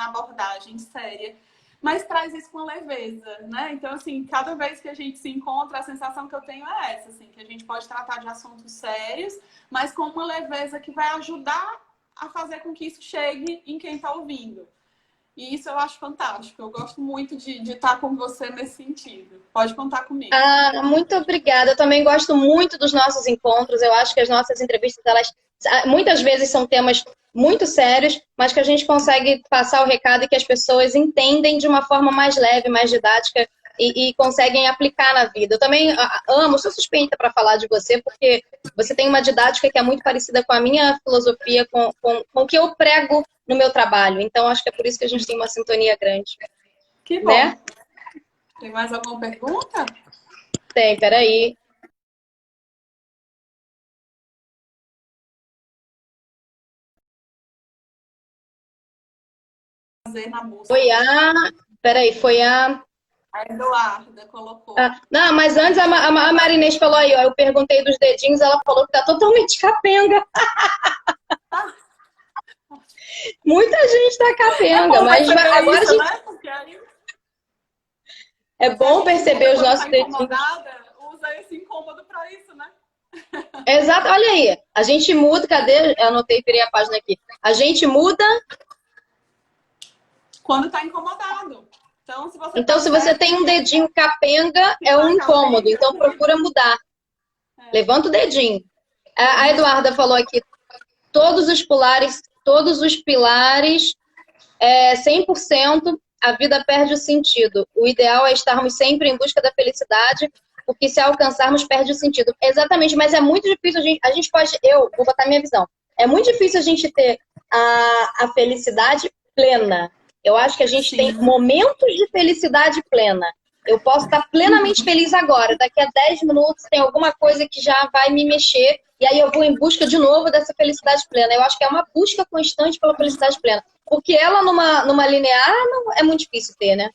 abordagem séria, mas traz isso com leveza, né? Então, assim, cada vez que a gente se encontra, a sensação que eu tenho é essa, assim, que a gente pode tratar de assuntos sérios, mas com uma leveza que vai ajudar a fazer com que isso chegue em quem está ouvindo. E isso eu acho fantástico. Eu gosto muito de estar com você nesse sentido. Pode contar comigo. Ah, muito obrigada. Eu também gosto muito dos nossos encontros. Eu acho que as nossas entrevistas, elas muitas vezes são temas muito sérios, mas que a gente consegue passar o recado e que as pessoas entendem de uma forma mais leve, mais didática e conseguem aplicar na vida. Eu também amo, sou suspeita para falar de você, porque você tem uma didática que é muito parecida com a minha filosofia, com o que eu prego no meu trabalho. Então, acho que é por isso que a gente tem uma sintonia grande. Que bom. Né? Tem mais alguma pergunta? Tem, peraí. Fazer na busca. Foi a... A Eduarda colocou. Não, mas antes a Marinês falou aí, ó, eu perguntei dos dedinhos, ela falou que tá totalmente capenga. Muita gente tá capenga, mas agora isso, a gente... né? Porque aí... É bom perceber os nossos dedinhos. Usa esse incômodo para isso, né? Exato, olha aí. A gente muda, cadê? Eu anotei, virei a página aqui. A gente muda... Quando tá incomodado. Então, se você tem um dedinho capenga, é um incômodo. Então, procura mudar. Levanta o dedinho. A Eduarda falou aqui, todos os pilares, 100%, a vida perde o sentido. O ideal é estarmos sempre em busca da felicidade, porque se alcançarmos, perde o sentido. Exatamente, mas é muito difícil, a gente pode, eu vou botar minha visão, é muito difícil a gente ter a felicidade plena. Eu acho que a gente tem momentos de felicidade plena. Eu posso estar plenamente feliz agora. Daqui a 10 minutos tem alguma coisa que já vai me mexer. E aí eu vou em busca de novo dessa felicidade plena. Eu acho que é uma busca constante pela felicidade plena. Porque ela numa linear não é muito difícil ter, né?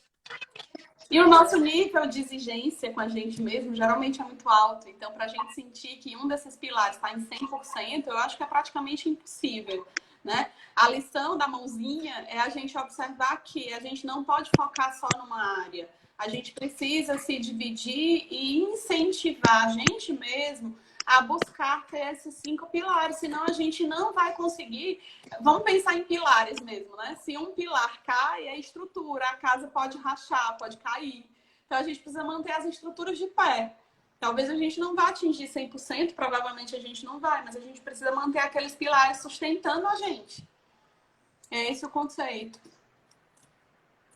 E o nosso nível de exigência com a gente mesmo geralmente é muito alto. Então, para a gente sentir que um desses pilares está em 100%, eu acho que é praticamente impossível. Né? A lição da mãozinha é a gente observar que a gente não pode focar só numa área. A gente precisa se dividir e incentivar a gente mesmo a buscar ter esses 5 pilares, senão a gente não vai conseguir. Vamos pensar em pilares mesmo, né? Se um pilar cai, é a estrutura, a casa pode rachar, pode cair. Então a gente precisa manter as estruturas de pé. Talvez a gente não vá atingir 100%, provavelmente a gente não vai, mas a gente precisa manter aqueles pilares sustentando a gente. É esse o conceito.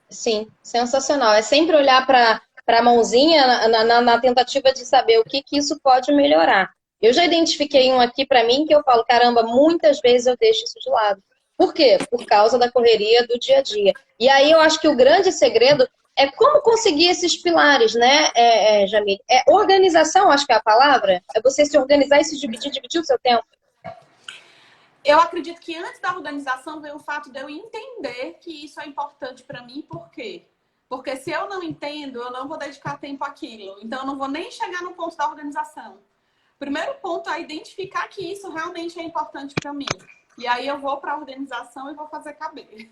Sim, sensacional. É sempre olhar para a mãozinha na tentativa de saber o que isso pode melhorar. Eu já identifiquei um aqui para mim que eu falo, caramba, muitas vezes eu deixo isso de lado. Por quê? Por causa da correria do dia a dia. E aí eu acho que o grande segredo é como conseguir esses pilares, né, Jamil? Organização, acho que é a palavra. É você se organizar e se dividir o seu tempo. Eu acredito que antes da organização veio o fato de eu entender que isso é importante para mim. Por quê? Porque se eu não entendo, eu não vou dedicar tempo àquilo. Então, eu não vou nem chegar no ponto da organização. O primeiro ponto é identificar que isso realmente é importante para mim. E aí eu vou para a organização e vou fazer caber.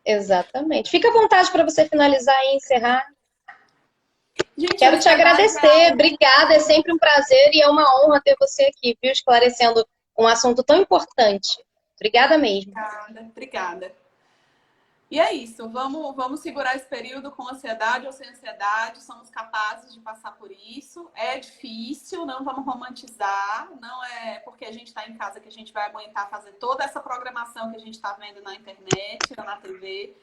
Exatamente. Fica à vontade para você finalizar e encerrar. Gente, quero te agradecer. Obrigada, é sempre um prazer e é uma honra ter você aqui, viu? Esclarecendo um assunto tão importante. Obrigada mesmo. Obrigada. E é isso, vamos segurar esse período com ansiedade ou sem ansiedade, somos capazes de passar por isso. É difícil, não vamos romantizar, não é porque a gente está em casa que a gente vai aguentar fazer toda essa programação que a gente está vendo na internet, na TV,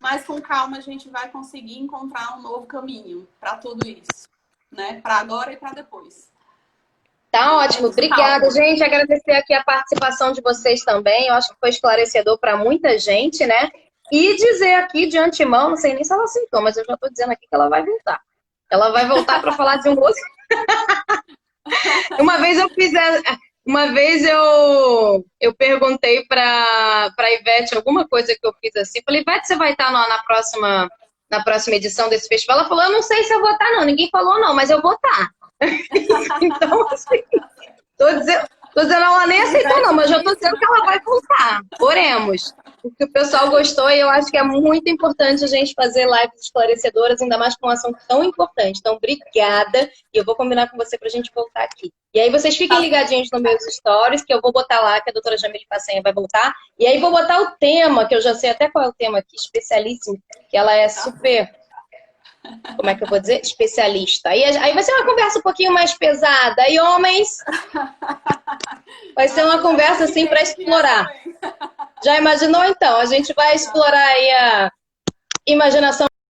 mas com calma a gente vai conseguir encontrar um novo caminho para tudo isso, né? Para agora e para depois. Tá ótimo, obrigada, gente. Agradecer aqui a participação de vocês também, eu acho que foi esclarecedor para muita gente, né? E dizer aqui de antemão, não sei nem se ela aceitou, mas eu já estou dizendo aqui que ela vai voltar. Ela vai voltar para falar de um outro. Uma vez eu perguntei para Ivete alguma coisa que eu fiz assim. Falei, Ivete, você vai estar na próxima edição desse festival? Ela falou, eu não sei se eu vou estar, não. Ninguém falou, não, mas eu vou estar. Então, assim, tô dizendo, ela nem aceitou, não, mas já estou dizendo que ela vai voltar. Oremos. Porque o pessoal gostou e eu acho que é muito importante a gente fazer lives esclarecedoras, ainda mais com um assunto tão importante. Então, obrigada. E eu vou combinar com você para a gente voltar aqui. E aí vocês fiquem ligadinhos nos meus stories, que eu vou botar lá, que a doutora Jamile Passanha vai voltar. E aí vou botar o tema, que eu já sei até qual é o tema aqui, especialíssimo, que ela é super, como é que eu vou dizer? Especialista. Aí vai ser uma conversa um pouquinho mais pesada. E homens, vai ser uma conversa assim para explorar. Já imaginou então? A gente vai explorar aí a imaginação